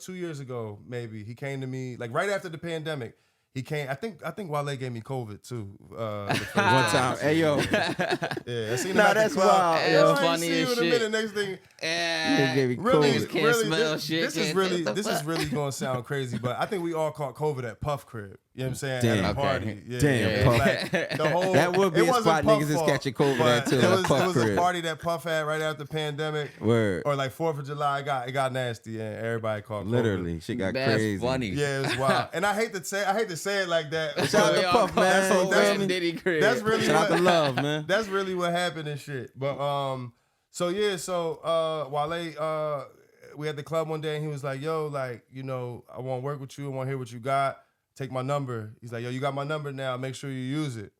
2 years ago, maybe, he came to me, like right after the pandemic. he came. I think Wale gave me COVID too. One time. Hey yo. Yeah, I seen him Nah, at the that's club. wild, Hey, yo. I ain't Funny see you as in a shit. minute. Next thing, Yeah. gave me really, COVID. Can't really, smell this, shit, this is can't really, taste the this is fuck. really gonna sound crazy, but I think we all caught COVID at Puff Crib. You know what I'm saying? Damn. At a Okay. party. Yeah, Damn, yeah. Puff. Like, the whole, That would be it a wasn't spot Puff niggas is fault, catching COVID but at too. It Like was, Puff it was Crib. a party that Puff had right after the pandemic. Word. Or like 4th of July, it got nasty and everybody caught COVID. Literally, shit got That's crazy. funny. Yeah, it was wild. And I hate to say it like that. Shout out to We all Puff, caught man. COVID That's- in Diddy crib. That's really Shout out what, to Love, man. that's really what happened and shit. But Wale, we had the club one day and he was like, yo, like, you know, I want to work with you. I want to hear what you got. Take my number. He's like, yo, you got my number now. Make sure you use it.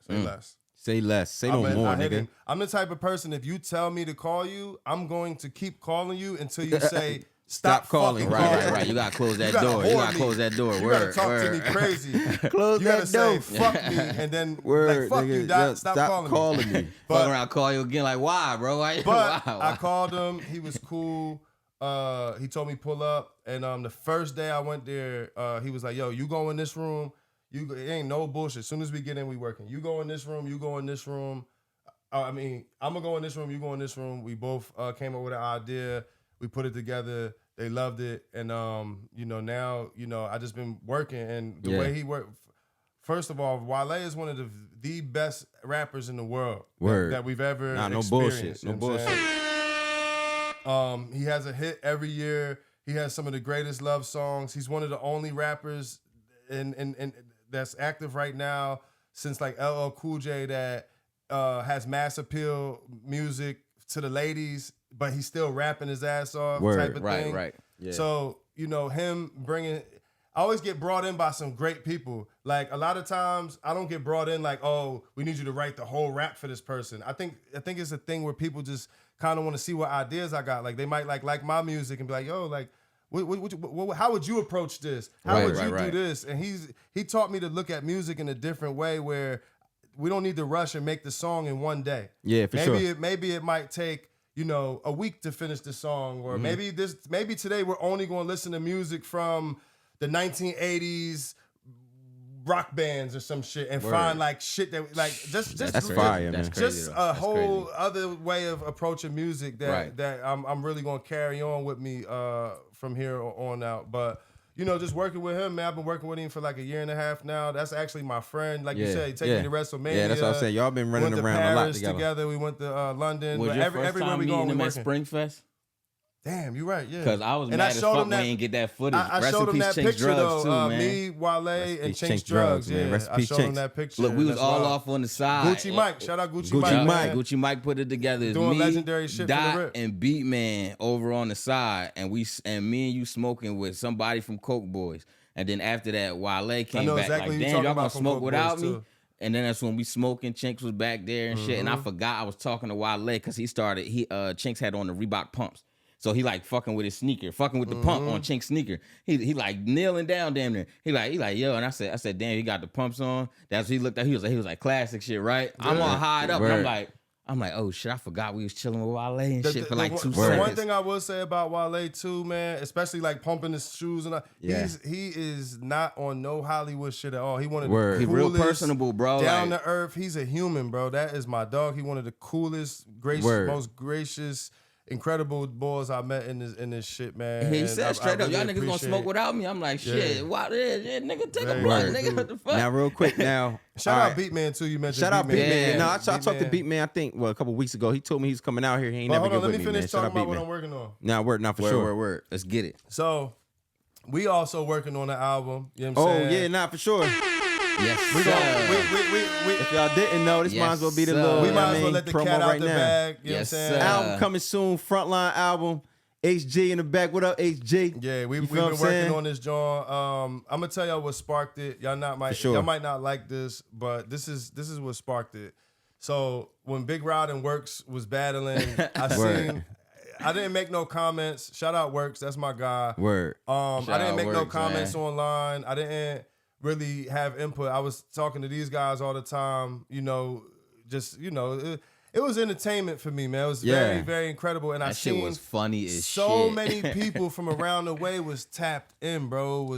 Say less. Say less. Say no more, I hit nigga. him. I'm the type of person, if you tell me to call you, I'm going to keep calling you until you say, stop calling. fucking Right, calling right, right. me. You gotta close that You gotta door. You hoard gotta me. close that door. You Word, gotta talk word. to me crazy. Close You gotta that say, door. fuck me, and then Word, like, fuck nigga. you, Yo, Doc. Stop calling me. me. Fuck But, around, call you again. Like, why, bro? Why? but why? I called him. He was cool. He told me pull up, and the first day I went there, he was like, "Yo, you go in this room. It ain't no bullshit. As soon as we get in, we working. You go in this room. You go in this room. I mean, I'm gonna go in this room. You go in this room. We both came up with an idea. We put it together. They loved it, and now I just been working, and the way he worked. First of all, Wale is one of the best rappers in the world Word. that we've ever No experienced. bullshit. No You know what I'm bullshit. saying? He has a hit every year. He has some of the greatest love songs. He's one of the only rappers in that's active right now since like LL Cool J that has mass appeal music to the ladies, but he's still rapping his ass off Word. type of Right, thing. right. Yeah. So, him bringing... I always get brought in by some great people. Like, a lot of times, I don't get brought in like, oh, we need you to write the whole rap for this person. I think it's a thing where people just kind of want to see what ideas I got. Like, they might like my music and be like, yo, like, how would you approach this? How would you do this? And he taught me to look at music in a different way where we don't need to rush and make the song in one day. Yeah, for sure. Maybe it might take, a week to finish the song, or maybe today we're only going to listen to music from the 1980s rock bands or some shit and find like shit that like just That's fire, man. just a whole other way of approaching music that I'm really gonna carry on with me from here on out. But just working with him, man. I've been working with him for like a year and a half now. That's actually my friend. Like you said, he take me to WrestleMania. Yeah, that's what I'm saying. Y'all been running went to around Paris a lot together. We went to London. Was But your first everywhere time we go, meeting we him at working. Springfest? Damn, you're right. Yeah, Because I was And mad I as showed fuck him we that- ain't get that footage. I Rest showed in him peace, that Chinks picture Drugs though. too, man. Me, Wale, and peace, Chinks Chinks Drugs. Drugs, man. Yeah, Rest in I peace, showed him Chinks. that picture. Look, we was That's all wild. off on the side. Gucci Mike, shout out Gucci Gucci Mike. Mike. man. Gucci Mike put it together. It's Doing me, legendary shit for the Dot, rip. and Beatman over on the side, and me and you smoking with somebody from Coke Boys. And then after that, Wale came know back exactly like, who you damn, talking y'all about gonna from smoke Coke without Boys, me? too. And then that's when we smoking. Chinks was back there and shit. And I forgot I was talking to Wale because Chinks had on the Reebok pumps. So he like fucking with his sneaker, fucking with the pump on Chink's sneaker. He like kneeling down damn near. He like yo, and I said, damn, he got the pumps on. That's what he looked at. He was like classic shit, right? I'm all high up, and I'm like, oh shit, I forgot we was chilling with Wale and shit for like 2 The seconds. one thing I will say about Wale too, man, especially like pumping his shoes and all, Yeah. he is not on no Hollywood shit at all. He one of Word. the He real coolest, personable, bro. down Like, to earth. He's a human, bro. That is my dog. He one of the coolest, Word. most gracious, incredible boys I met in this shit, man. he And said I straight up, really y'all niggas gonna appreciate- smoke without me. I'm like, shit, why yeah, nigga, take a Very blunt, word. nigga, what the fuck? Now, real quick, now. Shout all out right. Beatman too. You mentioned Shout out Beatman. Yeah. No, I talked to Beatman. Beatman, I think, a couple weeks ago. He told me he's coming out here. He ain't But never hold on, get let with me me, man. finish Shout talking out about what I'm Beatman. working on. Now, word, not for sure. Word. Let's get it. So, we also working on an album. You know what I'm Oh, saying? yeah, not for sure. Yes, We sir. gon' If y'all didn't know, this might as well be the Yes, little, sir. we you know might what I as well mean, let the promo cat out right the now. bag. You know Yes, what I'm saying? sir. Album coming soon, Frontline album. HG in the back. What up, HG? Yeah, we've You been feel what I'm working saying? on this, John. I'm gonna tell y'all what sparked it. Y'all might not like this, but this is what sparked it. So when Big Rod and Works was battling, I didn't make no comments. Shout out Works, that's my guy. Word. I Shout didn't out make no Works, comments man. online. I didn't really have input. I was talking to these guys all the time. It it was entertainment for me, man. It was very, very incredible. And I That shit seen was funny as so shit. many people from around the way was tapped in, bro. It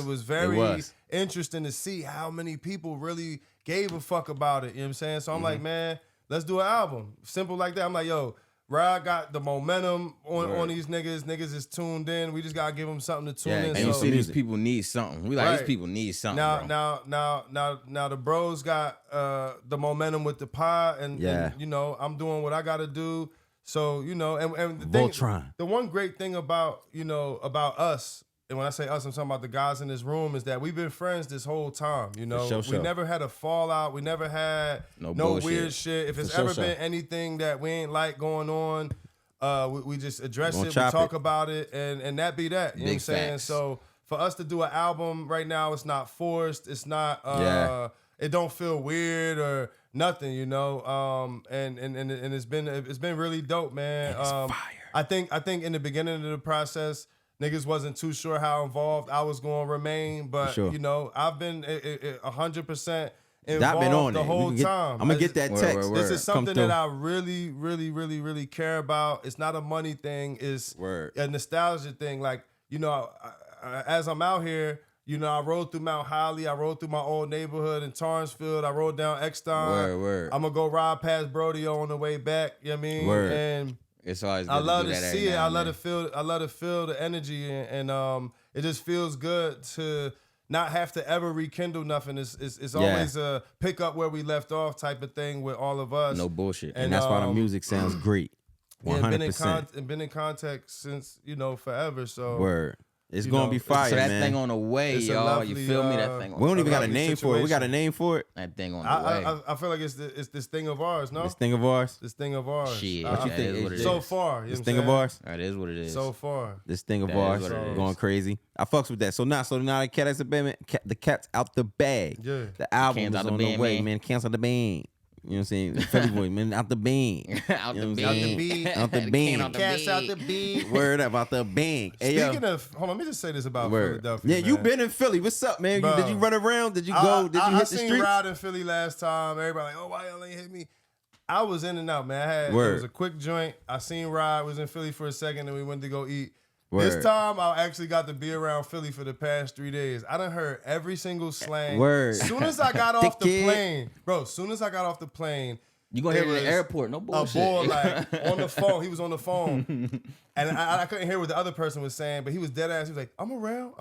was very interesting to see how many people really gave a fuck about it. You know what I'm saying? So I'm like, man, let's do an album. Simple like that. I'm like, yo, Rod got the momentum on these niggas. Niggas is tuned in. We just gotta give them something to tune in. And you see these people need something. We like these people need something. Now the bros got the momentum with the pod, and you know, I'm doing what I gotta do. So, you know, and the one great thing about, you know, about us, and when I say us, I'm talking about the guys in this room, is that we've been friends this whole time. You know, we never had a fallout. We never had no weird shit. If it's ever been anything that we ain't like going on, we just address it. We talk about it, and that be that. You know what I'm saying? So for us to do an album right now, it's not forced. It's not. It don't feel weird or nothing. You know. And it's been really dope, man. It's fire. I think in the beginning of the process, niggas wasn't too sure how involved I was going to remain, but you know, I've been 100% involved the whole time. I'm gonna get that text. This is something that I really, really, really, really care about. It's not a money thing. It's a nostalgia thing. Like, you know, as I'm out here, you know, I rode through Mount Holly. I rode through my old neighborhood in Torranceville. I rode down Exton. I'm gonna go ride past Brodeo on the way back. You know what I mean? And it's always good I love to to see it. I love to feel the energy, and it just feels good to not have to ever rekindle nothing. It's always a pick up where we left off type of thing with all of us. No bullshit. And that's why the music sounds great. 100%. And been in contact since, you know, forever. So it's gonna be fire, so that man. thing on the way, y'all. You feel me? That thing. We don't even got a name for it. We got a name for it. That thing on the way. I feel like it's this thing of ours. No, this thing of ours. This thing of ours. Shit, what you think? What it is. So far, this thing of ours. That is what it is. So far, this thing of ours going crazy. I fucks with that. So now the cat has the cat's out the bag. Yeah, the album is on the way, man. Cancel the band. You know what I'm saying? Philly boy, man, out the bang. Out the bang. Out the bang. Cats out the bang. Word up, out the bang. Speaking of, hold on, let me just say this about Philadelphia. Yeah, you been in Philly. What's up, man? Did you run around? Did you go? Did you hit the streets? I seen Ride in Philly last time. Everybody like, oh, why y'all ain't hit me? I was in and out, man. It was a quick joint. I seen Ride, was in Philly for a second, and we went to go eat. This time, I actually got to be around Philly for the past 3 days. I done heard every single slang. Soon as I got off the plane, bro, you gonna hear it in the airport, no bullshit. A boy like on the phone. He was on the phone, and I couldn't hear what the other person was saying, but he was dead ass. He was like, "I'm around."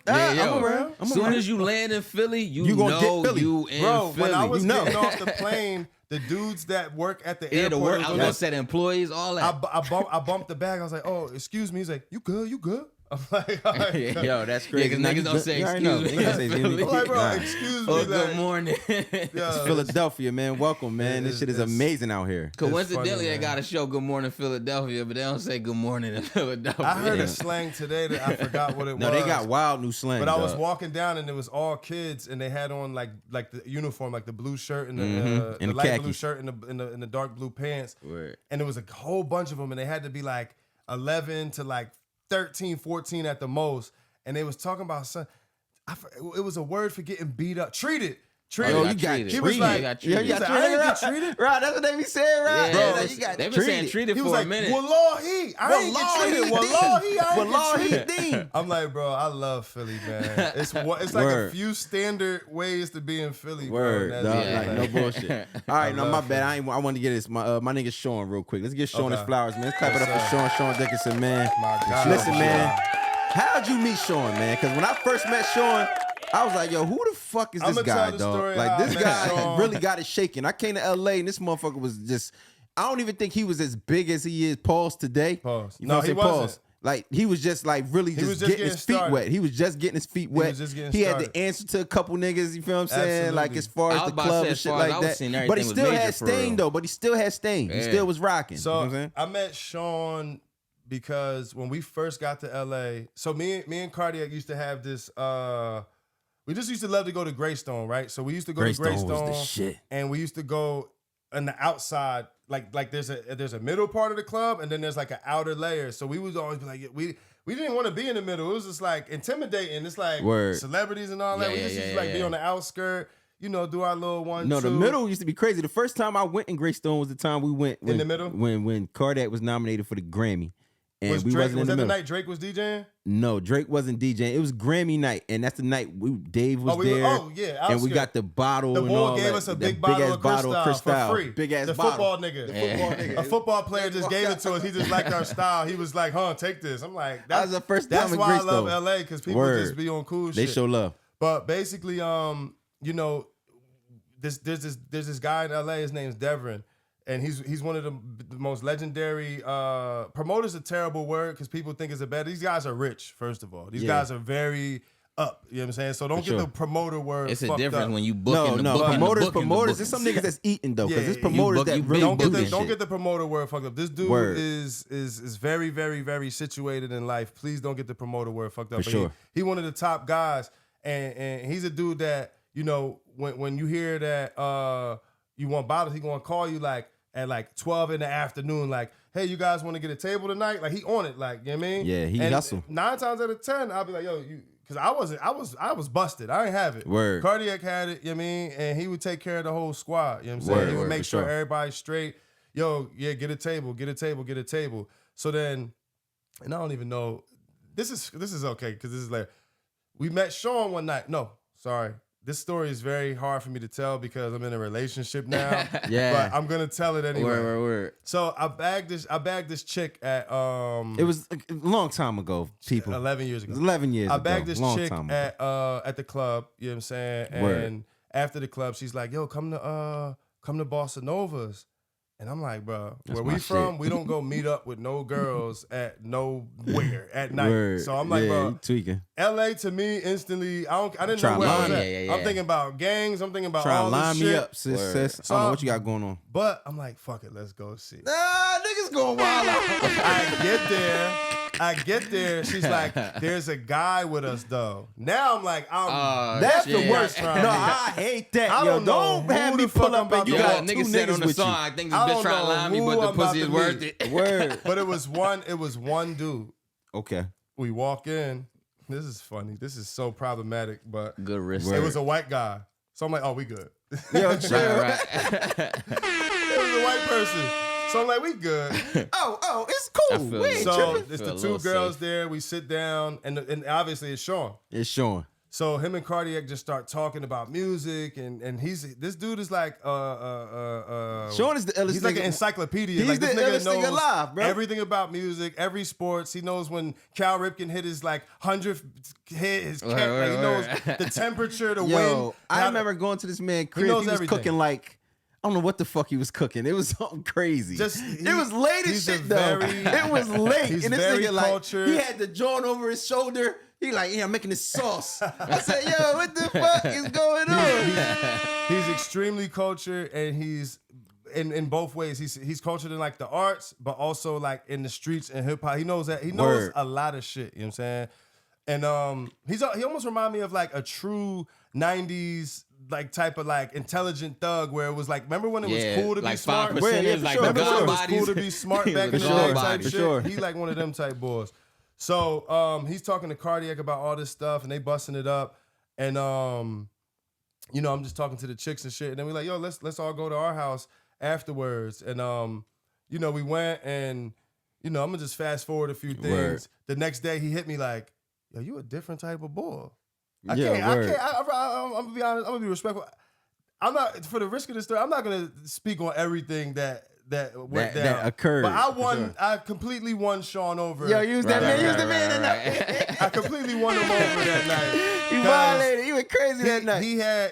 Yeah, I'm around. As soon as you land in Philly, you gonna get Philly. You in bro, Philly. When I was getting off the plane, the dudes that work at the airport, I was gonna say the employees, all that. I bumped the bag. I was like, "Oh, excuse me." He's like, "You good? You good?" I'm like, all right, yo, that's crazy. Yeah, niggas don't say excuse me. I'm like, bro, excuse me. Oh, good morning. It's Philadelphia, man. Welcome, man. This shit is amazing out here. Coincidentally, they got a show, Good Morning Philadelphia, but they don't say good morning in Philadelphia. I heard a slang today that I forgot what it was. No, they got wild new slang. But I was walking down and it was all kids, and they had on like the uniform, like the blue shirt and the light khaki. Blue shirt and the dark blue pants. And there was a whole bunch of them, and they had to be like 11 to like 13, 14 at the most, and they was talking about it was a word for getting beat up. Treated. Oh, you got treated. He was like, I didn't get treated. Right, that's what they be saying, right? Yeah, bro, you got they've been saying treated for a minute. Wallahi, I ain't get treated. Wallahi, I ain't get treated. I'm like, bro, I love Philly, man. It's like a few standard ways to be in Philly, bro. Like, no bullshit. All right, no, my bad. I want to get this. My nigga Sean real quick. Let's get Sean his flowers, man. Let's clap it up for Sean Dickinson, man. My God, listen, man. How'd you meet Sean, man? Because when I first met Sean, I was like, yo, who the fuck is this guy, dog? Like, this guy really got it shaking. I came to LA and this motherfucker was just, I don't even think he was as big as he is, Pause, today. Pause. You know what I'm saying? Pause. Like, he was just like really just getting his feet wet. He was just getting his feet wet. He had to answer to a couple niggas, you feel what I'm saying? Absolutely. Like, as far as the club and shit like that. But he still had Stain, though. But he still had Stain. He still was rocking. So, you know what I'm saying? I met Sean because when we first got to LA, so me and Cardiac used to have this, we just used to love to go to Greystone, right? So we used to go to Greystone, was the shit. And we used to go on the outside, like there's a middle part of the club, and then there's like an outer layer. So we would always be like, we didn't want to be in the middle. It was just like intimidating. It's like celebrities and all that. We just used to like be on the outskirt. do our little one. No, the two. middle used to be crazy. The first time I went in Greystone was the time we went In the middle? when Cardiac was nominated for the Grammy. And Was we Drake, wasn't in was the that the middle. night Drake was DJing? No, Drake wasn't DJing. It was Grammy night, and that's the night Dave was there. And we got the bottle. The and boy all gave that, us a that big bottle of Cristal for free. Big ass the bottle. football nigga. A football player just gave it to us. He just liked our style. He was like, take this. I'm like, That was the first that's time in why I Greystone. love LA, because people just be on cool They shit. show love. But basically, there's this guy in LA. His name's Devin, and he's one of the most legendary promoters. A terrible word because people think it's a bad. These guys are rich. First of all, these guys are very up. You know what I'm saying? So don't get the promoter word. It's a fucked difference up. when you book. Promoters. There's some niggas that's eating though, because Yeah, there's promoters that really don't do get this don't shit. get the promoter word fucked up. This dude Word. is very, very, very situated in life. Please don't get the promoter word fucked up. For sure. He one of the top guys, and he's a dude that when you hear that you want bottles, he gonna call you like at 12 in the afternoon, like, hey, you guys want to get a table tonight? Like he on it, like, you know what I mean? Yeah, he and hustle. 9 times out of 10, I'll be like, yo, because I was busted. I didn't have it. Word. Cardiac had it, you know what I mean? And he would take care of the whole squad, you know what I'm saying? He would make sure everybody's straight. Yo, yeah, get a table. So then, and I don't even know, this is okay, because this is like, we met Sean one night. No, sorry. This story is very hard for me to tell because I'm in a relationship now. Yeah. But I'm gonna tell it anyway. Word. So I bagged this chick at It was a long time ago, people. 11 years It ago. was 11 years ago. I bagged this long chick time ago. at the club, you know what I'm saying? And Word. after the club, she's like, yo, come to Bossa Nova's. And I'm like, bro, where we my from, shit. we don't go meet up with no girls at nowhere at night. Word. So I'm like, yeah, bro, you tweaking. LA to me instantly, I didn't Try know where I was line at. me. Yeah. I'm thinking about gangs. I'm thinking about Try all to line this me shit. up, sis. I So don't know what you got going on. But I'm like, fuck it, let's go see. Niggas going wild out. I get there. She's like, there's a guy with us though. Now I'm like, That's the shit. worst. Trying No, to- I hate that. I yo, don't know don't have who me the fuck pull up I'm and you about Yo, got nigga two said on niggas the with song, you. I think this I bitch don't trying to know lie me, who but the I'm about pussy to is worth meet. it. Word. But it was one dude. Okay. We walk in. This is funny. This is so problematic, but Good risk. it was a white guy. So I'm like, oh, we good. Yo, chill. Right. It was a white person. So I'm like, we good. Oh, it's cool. I feel We you. ain't So tripping. it's Feel the a two little girls safe. there. We sit down, and obviously it's Sean. It's showing. So him and Cardiac just start talking about music, and this dude is like Sean is the illest he's like nigga. an encyclopedia. He's Like this the nigga illest nigga knows alive, bro. everything about music, every sports. He knows when Cal Ripken hit his like 100th hit his cat. Like, he knows the temperature, the wind. Yo, I how- remember going to this man crib. He knows was everything. cooking like, I don't know what the fuck he was cooking. It was something crazy. Just- it was late as he's a shit though. very- It was late. he's And this very nigga like, cultured. he had the joint over his shoulder. He like, yeah, I'm making this sauce. I said, yo, what the fuck is going on? He's extremely cultured, and he's in both ways. He's cultured in like the arts, but also like in the streets and hip hop. He knows that. He knows Word. a lot of shit. You know what I'm saying? And he almost remind me of like a true 90s like type of like intelligent thug, where it was like, remember when it was cool to like be smart? 5%, Word, yeah, is for like sure, the for Remember when gun it was bodies. cool to be smart back in the The day gun type bodies. shit? For sure. He like one of them type boys. So he's talking to Cardiac about all this stuff, and they busting it up, and I'm just talking to the chicks and shit, and then we like, yo, let's all go to our house afterwards, and we went, and I'm gonna just fast forward a few things. Word. The next day he hit me like, yo, you a different type of boy. Yeah, I can't. word. I'm gonna be honest. I'm gonna be respectful. I'm not, for the risk of the story, I'm not gonna speak on everything that went down. That occurred. But I for won. sure. I completely won Sean over. Yo, use that man. Use the man in right. I completely won him over that night. You 'Cause violated. You went crazy that night.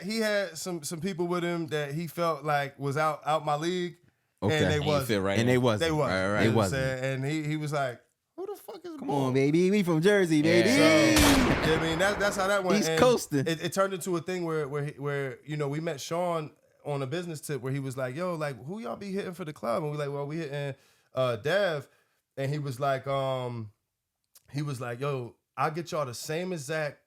He had some people with him that he felt like was out my league, Okay. and they And you wasn't. feel right. And they wasn't. They wasn't. Right, right. You They know what I'm wasn't. saying? And he was like, "Who the fuck is Come on, baby. We from Jersey, baby. So, I mean, that's how that went. East And coasting. It turned into a thing where we met Sean on a business tip where he was like, "Yo, like who y'all be hitting for the club?" And we like, "Well, we hitting Dev," and he was like, "Yo, I'll get y'all the same exact."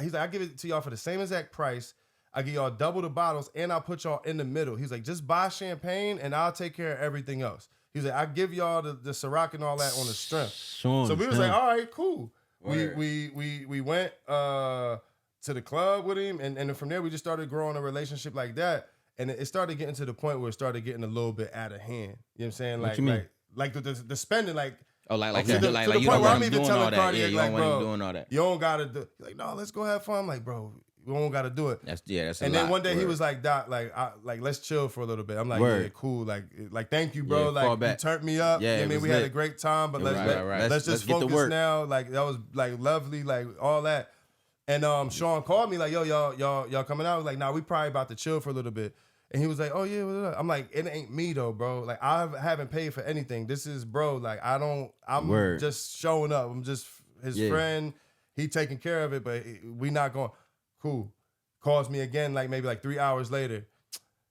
He's like, "I give it to y'all for the same exact price. I give y'all double the bottles, and I'll put y'all in the middle." He's like, "Just buy champagne, and I'll take care of everything else." He's like, "I give y'all the Ciroc and all that on the strength." Sean, So we was like, all right, cool. Word. We went. to the club with him, and then from there we just started growing a relationship like that, and it started getting to the point where it started getting a little bit out of hand. You know what I'm saying? What you mean? Like the spending, like. Oh, like to the you point don't where I'm want him even doing telling all that. Cardi, Yeah, you like, don't want him bro, doing all that. you don't gotta do. He's like, no, let's go have fun. I'm like, bro, we don't gotta do it. That's and then one day he Word. was like, Doc, like let's chill for a little bit. I'm like, Word. yeah, cool. Like thank you, bro. Yeah, fall like you back. turned me up. Yeah, You know it what I mean, was we had lit. a great time, but Right, let's right. let's just get to focus work. now. Like that was like lovely, like all that. And Sean called me like, yo, y'all coming out? I was like, nah, we probably about to chill for a little bit. And he was like, oh yeah, what up? I'm like, it ain't me though, bro. Like I haven't paid for anything. This is bro. Like I'm Word. just showing up. I'm just his friend. He taking care of it, but we not going. Cool. Calls me again, like maybe like 3 hours later.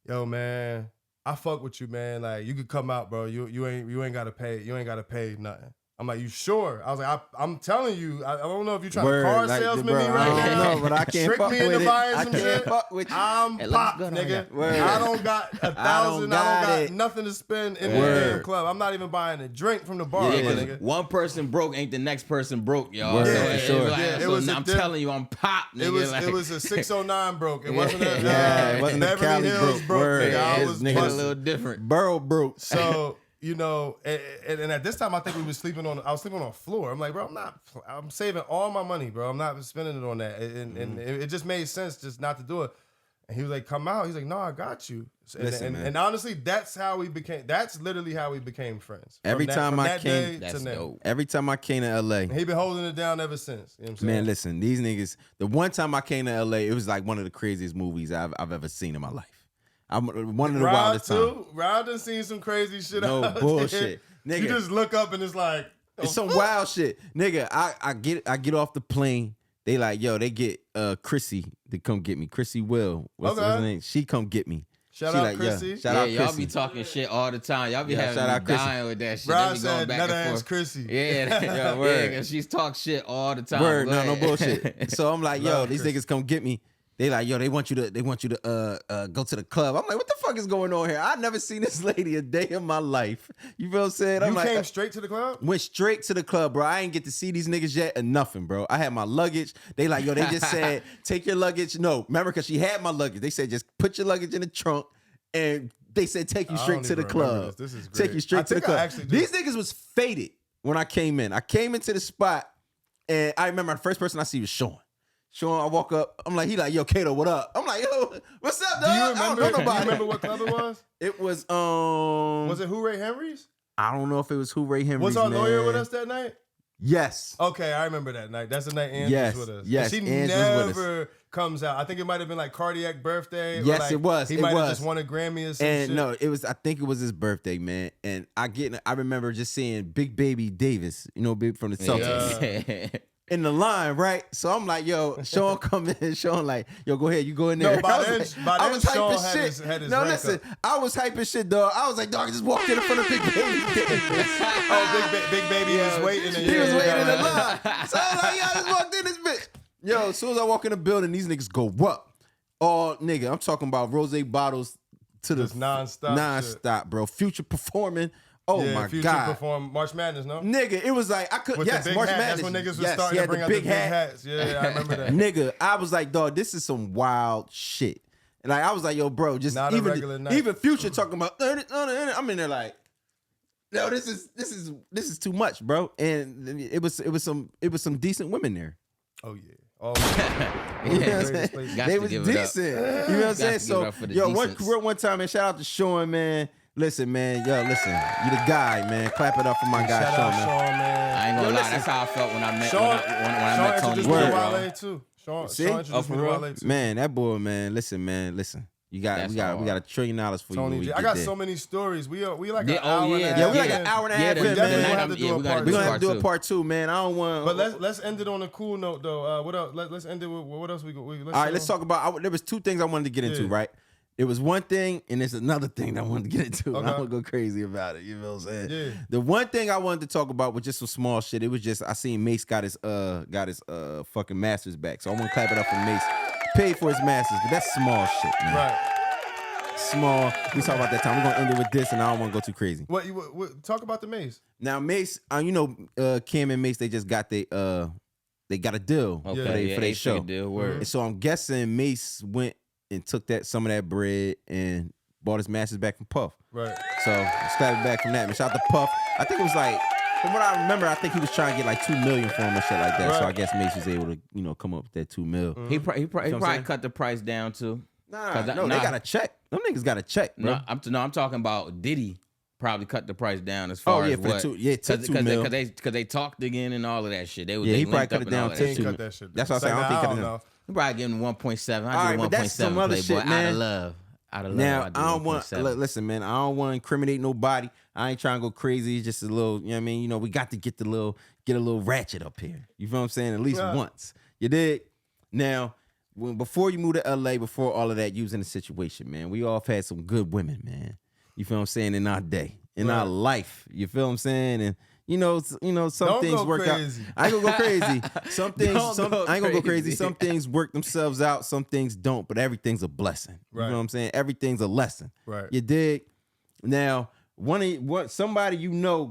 Yo, man, I fuck with you, man. Like you could come out, bro. You ain't gotta pay. You ain't gotta pay nothing. I'm like, you sure? I was like, I'm telling you. I don't know if you're trying to car salesman me right now. No, but I can't Trick fuck me with into it. buying I some can't shit. fuck with you. I'm It pop, looks good on nigga. you. Word. I don't got $1,000. I don't got nothing to spend in the Word. damn club. I'm not even buying a drink from the bar, Yeah, my 'cause nigga. one person broke ain't the next person broke, y'all. Word, So for it's sure. like- Yeah, it so was a I'm diff- telling you, I'm pop, nigga. It was a 609 broke. It wasn't a Yeah, it wasn't a Beverly Cali Hills broke. broke. Word. Nigga. I it's was a busting. little different. Burrow broke. So, you know, and at this time, I think I was sleeping on the floor. I'm like, bro, I'm saving all my money, bro. I'm not spending it on that. And it just made sense just not to do it. And he was like, come out. He's like, no, I got you. Listen, man. And honestly, that's literally how we became friends. Every time I came- day That's to now. dope. Every time I came to LA, And he been holding it down ever since. You know what I'm saying? man, listen, these niggas. The one time I came to LA, it was like one of the craziest movies I've ever seen in my life. I'm one of the wildest times. Rod done seen some crazy shit No out bullshit. there. Nigga. You just look up and it's like, It's some wild shit, nigga. I get off the plane. They like, yo, they get Chrissy to come get me. Chrissy Will, what's Okay. her name? She come get me. Shout She out like, Chrissy. Yeah, shout Yeah, out y'all Chrissy. be talking shit all the time. Y'all be Yeah, shout out having me Chrissy. dying with that shit. Rod They be said, going back "Nut and ass forth. Chrissy." Yeah, yeah, word. because she's talk shit all the time. Word, Go no ahead. bullshit. So I'm like, yo, Love these Chrissy. niggas come get me. They like, yo, they want you to go to the club. I'm like, what the fuck is going on here? I never seen this lady a day in my life. You feel what I'm saying? I'm You like, came straight to the club? went straight to the club, bro. I ain't get to see these niggas yet or nothing, bro. I had my luggage. They like, yo, they just said, take your luggage. No, remember, because she had my luggage. They said, just put your luggage in the trunk. And they said, take you I straight don't to the even remember club. this. This is Take great. you straight I to the think I club. actually do. These niggas was faded when I came in. I came into the spot, and I remember the first person I see was Sean. Sean, I walk up. I'm like, he like, yo, Kato, what up? I'm like, yo, what's up, dog? Do you I remember, don't know nobody. what club it was? It was Was it Who Ray Henry's? I don't know if it was Who Ray Henry's. Was our lawyer man. with us that night? Yes. Okay, I remember that night. That's the night Ange Yes, was with us. yes, And she Ange was with never comes out. I think it might have been like cardiac birthday. Yes, or like it was. He It might have was. just won a Grammy or some And shit. no, it was. I think it was his birthday, man. And I remember just seeing Big Baby Davis, you know, big from the Celtics, Yeah. in the line, right? So I'm like, yo, Sean come in. Sean like, yo, go ahead, you go in there. No, by then Sean hyping had his rank No, listen, up. I was hyping shit, dog. I was like, dog, I just walked in front of Big Baby Davis. Oh, Big Baby was waiting. And He was yeah, waiting in the yeah. line. So I was like, yo, I just walked in this bitch. Yo, as soon as I walk in the building, these niggas go up. All nigga, I'm talking about rose bottles to the Just nonstop nonstop, bro. Future performing. Oh Yeah, my Future god, performed March Madness, no? nigga, it was like I could. With Yes, the big March hat. Madness. That's when niggas was Yes, starting he to had bring the out the big big hat. hats. Yeah, I remember that. Nigga, I was like, dog, this is some wild shit. And like I was like, yo, bro, just Not a regular night. even Future talking about. I'm in there like, yo, this is too much, bro. And it was some decent women there. Oh yeah. Oh You know what I'm Greatest saying? place. Got They to was give it up. decent. You know what I'm Got saying? to give it So, up for the yo, decents. one time, man, shout out to Sean, man. Listen, man, you the guy, man. Clap it up for my guy, Shout Sean, out man. Sean, man. I ain't gonna Yo, lie, listen. that's how I felt when I met Sean, when I met Tony introduced me to Bird, Wale bro. too. Sean See? introduced me to for real? Wale too. Man, that boy, man. Listen. We got That's we got hard. $1 trillion for you. When Tony we J. get I got there. so many stories. We like Yeah, an oh, hour and a yeah. half. Yeah, we like an hour and a half the in, definitely man. gonna have to do a we gotta part We're two. gonna have to do a two. part 2, man. I don't want. But let's end it on a cool note though. What else? Let's end it with what else we go. All right, let's talk about. There was 2 things I wanted to get into, Yeah. right? It was one thing, and there's another thing that I wanted to get into. Okay. I'm gonna go crazy about it. You know what I'm saying? Yeah. The one thing I wanted to talk about was just some small shit. It was just I seen Mace got his fucking masters back, so I want to clap it up for Mace. Paid for his masters, but that's small shit, man. Right. Small. We talk about that time. We're gonna end it with this, and I don't want to go too crazy. What talk about the maze? Now Mace, Cam and Mace, they just got they got a deal Okay, for they eight-figure show. deal, word. And so I'm guessing Mace went and took some of that bread and bought his masters back from Puff. Right. So started back from that. Man, shout out to Puff. I think it was like, from what I remember, I think he was trying to get like $2 million for him and shit like that. Right. So I guess Mace was able to, come up with that $2 million. He probably saying? cut the price down too. No, they got a check. Them niggas got a check, bro. No, I'm talking about Diddy. Probably cut the price down as far as for what? $2 million. Because they talked again and all of that shit. They He probably linked cut up it down and all to that He shit. ain't cut that shit. That's what I'm saying. I don't think cut it down. He probably giving 1.7. All I right, give but that's 1.7 some other Playboy shit, out man. of love. Out of love. Now I do I don't want 1.7. listen, man. I don't want to incriminate nobody. I ain't trying to go crazy. It's just a little, you know what I mean. We got to get a little ratchet up here. You feel what I'm saying? At least once. You did. Now, before you moved to LA, before all of that, you was in a situation, man. We all had some good women, man. You feel what I'm saying? In our day, in our life. You feel what I'm saying? And some Don't things go work crazy. out. I ain't gonna go crazy. Some things, Don't I ain't gonna go crazy. crazy. Some things work themselves out. Some things don't. But everything's a blessing. You Right. know what I'm saying? Everything's a lesson. Right. You dig? Now, somebody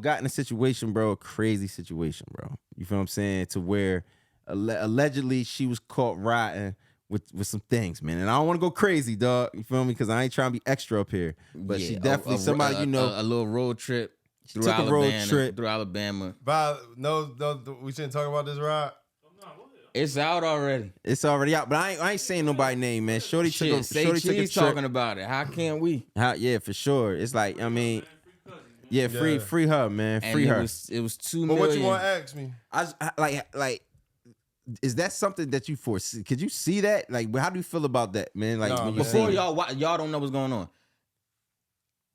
got in a situation, bro, a crazy situation, bro. You feel what I'm saying? To where allegedly she was caught riding with some things, man. And I don't want to go crazy, dog. You feel me? Because I ain't trying to be extra up here. But she definitely somebody a little road trip. Through took a Alabama, road trip. through Alabama. No, we shouldn't talk about this, ride. It's out already. It's already out. But I ain't saying nobody's name, man. Shorty took a Say trip. Cheese talking about it. How can't we? Yeah, for sure. It's like, I mean, free her, man. And Free her. It was $2 But million. what you want to ask me? I like. Is that something that you foresee? Could you see that? Like, how do you feel about that, man? Like, Nah, when you man. Before see y'all don't know what's going on.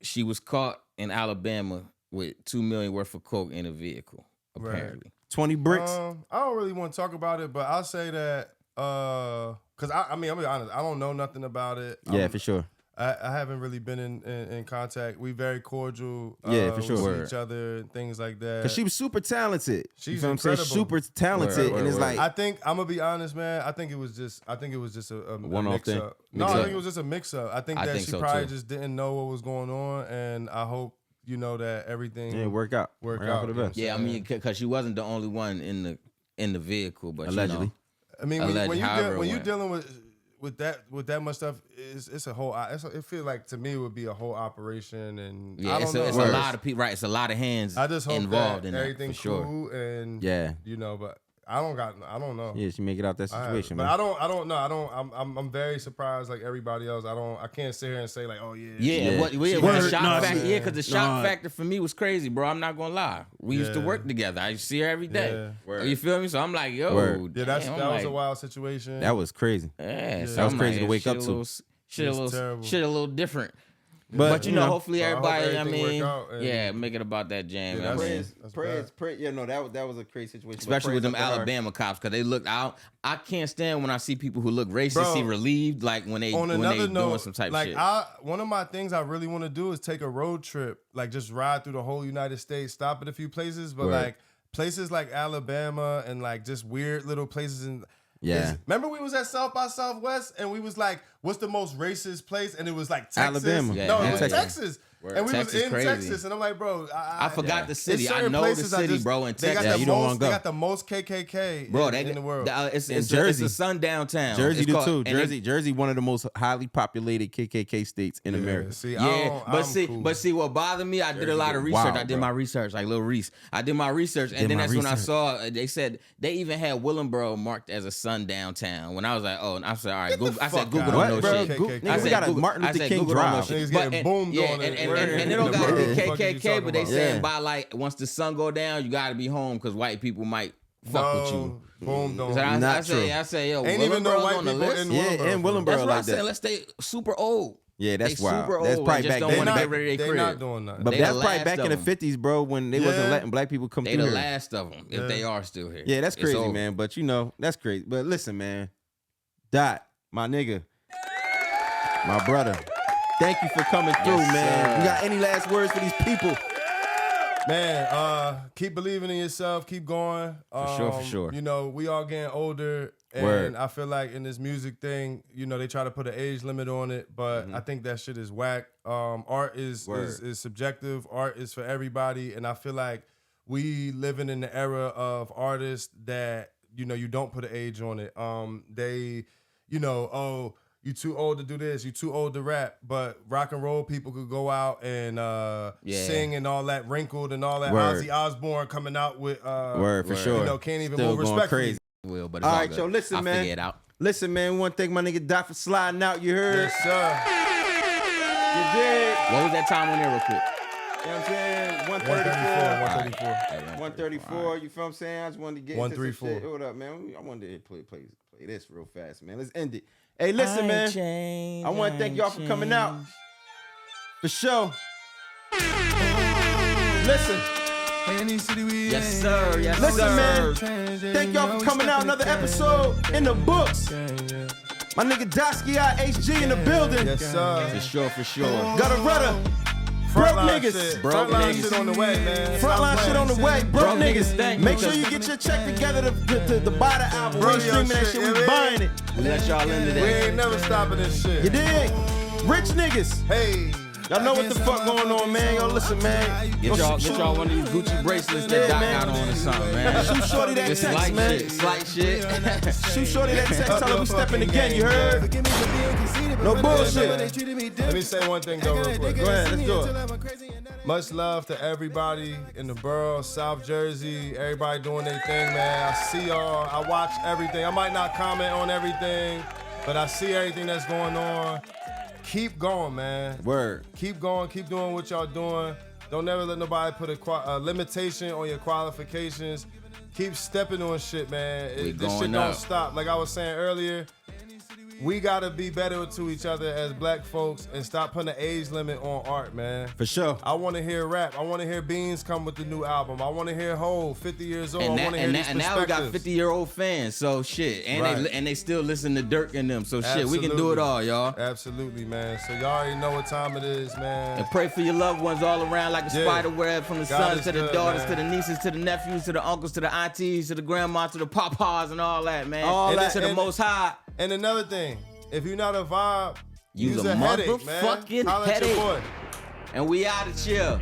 She was caught in Alabama with $2 million worth of coke in a vehicle. Apparently, 20 bricks. I don't really want to talk about it, but I'll say that because I mean, I'll be honest, I don't know nothing about it. Yeah, for sure. I haven't really been in contact. We very cordial. Yeah, for sure. With each other and things like that. Cause she was super talented. She's you know what I'm saying? incredible. Super talented, Word, and it's word. like I think I'm gonna be honest, man. I think it was just a One-off mix thing? up. No, Mix I up. think it was just a mix up. I think I that think she so, probably too. just didn't know what was going on, and I hope that everything work out out for the best. yeah, I mean, because she wasn't the only one in the vehicle, but Allegedly. You know, I mean, However when it you're went. dealing with that much stuff, it's a whole. It feels like to me it would be a whole operation, and yeah, I don't know. it's a lot of people, right? It's a lot of hands I just hope involved that in that for everything's sure. cool, and Yeah. but I don't know. Yeah, she make it out that situation, But man. I don't know. I'm very surprised, like everybody else. I can't sit here and say like, oh yeah. Yeah, Yeah. what She the was- shock Nah, factor? man. Yeah, because the shock Nah. factor for me was crazy, bro. I'm not gonna lie. We used to Yeah. work together. I see her every day. Yeah. Word. You feel me? So I'm like, yo, Word. Yeah, damn, that I'm was a like, wild situation. That was crazy. Yeah, so That was I'm crazy like, to wake shit up a to. little, shit a It's little, terrible. shit a little different. But, But you know, hopefully So I hope everybody. I everything work mean, out and- yeah, make it about that jam. Yeah, I that's- mean, bad. Yeah, no, that was a crazy situation. But especially with praise them up to her. Alabama cops, because they look out. I can't stand when I see people who look racist, Bro, see relieved, like when they On when another they note, doing some type like shit. one of my things I really want to do is take a road trip, like just ride through the whole United States, stop at a few places, but Word. like places like Alabama and like just weird little places in. Yeah. Remember we was at South by Southwest and we was like, what's the most racist place? And it was like Texas. Alabama. Yeah, No, it was Texas. Texas. Word. And we Texas was in crazy. Texas. And I'm like, bro, I forgot the city. it's I certain know the places I city, just- bro. In They Texas, got, the you don't most, wanna go. they got the most KKK bro, in the world. It's Jersey. a sundown town. Jersey It's do called- too. and they- Jersey, one of the most highly populated KKK states in America. See, Yeah, I'm but cool. see, what bothered me, I did a lot of research. wild, I did bro. my research, like Lil Reese. I did my research, and then my that's when I research. saw they said they even had Willenboro marked as a sundown town. When I was like, oh, and I said, all right, Google. I said fuck Google out. don't What, know bro? shit. KKK. I we said got a Google- Martin I Luther said King Google don't know Drive. shit. Niggas getting boomed yeah, on it. and it don't Bro, gotta be what the fuck is you KKK, but they talking saying about? by like once the sun go down, you gotta be home because white people might fuck with you. Boom, don't. So Not I true. say, yo, Ain't even no Willenboro's white on the people list. in Yeah, Willenboro. and Willenboro That's what I'm like saying. that. Let's stay super old. Yeah, that's They wild. super That's old probably and just back don't then. wanna They get rid of their they crib. not doing nothing. But They that's the probably last back in of the them. 50s, bro, when they wasn't Yeah. letting black people come They through the here. last of them if they are still here. Yeah, that's It's crazy, over. man. But that's crazy. But listen, man. Dot, my nigga. My brother. Thank you for coming through, man. sir. You got any last words for these people? Man, keep believing in yourself. Keep going. For sure. You know, we all getting older, and Word. I feel like in this music thing, you know, they try to put an age limit on it, but I think that shit is whack. Art is subjective. Art is for everybody, and I feel like we living in the era of artists that you don't put an age on it. They, oh, you too old to do this, you too old to rap. But rock and roll people could go out and sing and all that, wrinkled and all that. Word. Ozzy Osbourne coming out with Word for sure. Can't even Still move going respectfully. crazy. Will, but it's All all right, good. yo, listen, I'll man. figure it out. Listen, man, we want to thank my nigga Doc for sliding out. You heard? Yes, sir. You did. What was that time on there real quick? You know what I'm saying? 134. 134. You feel what I'm saying? I just wanted to get into some 134. shit. What up, man? I wanted to play this real fast, man. Let's end it. Hey, listen, man. I want to thank y'all for coming out. For sure. Listen. Yes, sir. Yes, Listen, sir. man. Thank y'all for coming out. Another episode in the books. My nigga Dosky HG in the building. Yes, sir. For sure, for sure. Got a rudder. Broke Frontline niggas. shit. Broke Frontline niggas. shit on the way, man. Frontline shit on the way. Broke Broke niggas. niggas stank Make sure because- you get your check together to buy the album. We ain't Rodeo streaming that shit, shit. yeah, We man. buying it. We let y'all into We that. ain't never stopping this shit. You dig? Rich niggas. Hey. Y'all know what the fuck going on, man. Yo, listen, man. Get y'all one of these Gucci bracelets that Yeah, Doc man. got on or something, man. Shoot shorty that Just text, slight man. shit, slight shit. Shoot shorty that text. Tell her we stepping again. You heard? No bullshit. Let me say one thing though real quick. Go ahead. Let's do it. Much love to everybody in the borough, South Jersey, everybody doing their thing, man. I see y'all. I watch everything. I might not comment on everything, but I see everything that's going on. Keep going, man. Word. Keep going. Keep doing what y'all doing. Don't never let nobody put a limitation on your qualifications. Keep stepping on shit, man. We This shit going don't up. stop. Like I was saying earlier, we gotta be better to each other as black folks and stop putting an age limit on art, man. For sure. I want to hear rap. I want to hear Beans come with the new album. I want to hear Hov, 50 years old. And, I want to hear these and now we got perspectives. 50-year-old fans, so shit. And Right. they still listen to Dirk and them, so shit. We can do it Absolutely. all, y'all. Absolutely, man. So y'all already know what time it is, man. And pray for your loved ones all around like a Yeah. spider web, from the God sons is to the good, daughters, man. to the nieces, to the nephews, to the uncles, to the aunties, to the grandma, to the papas, and all that, man. All And that. to the And- Most High. And another thing, if you're not a vibe, Use use a a headache, man. motherfucking Holla at your headache. boy. And we out of here.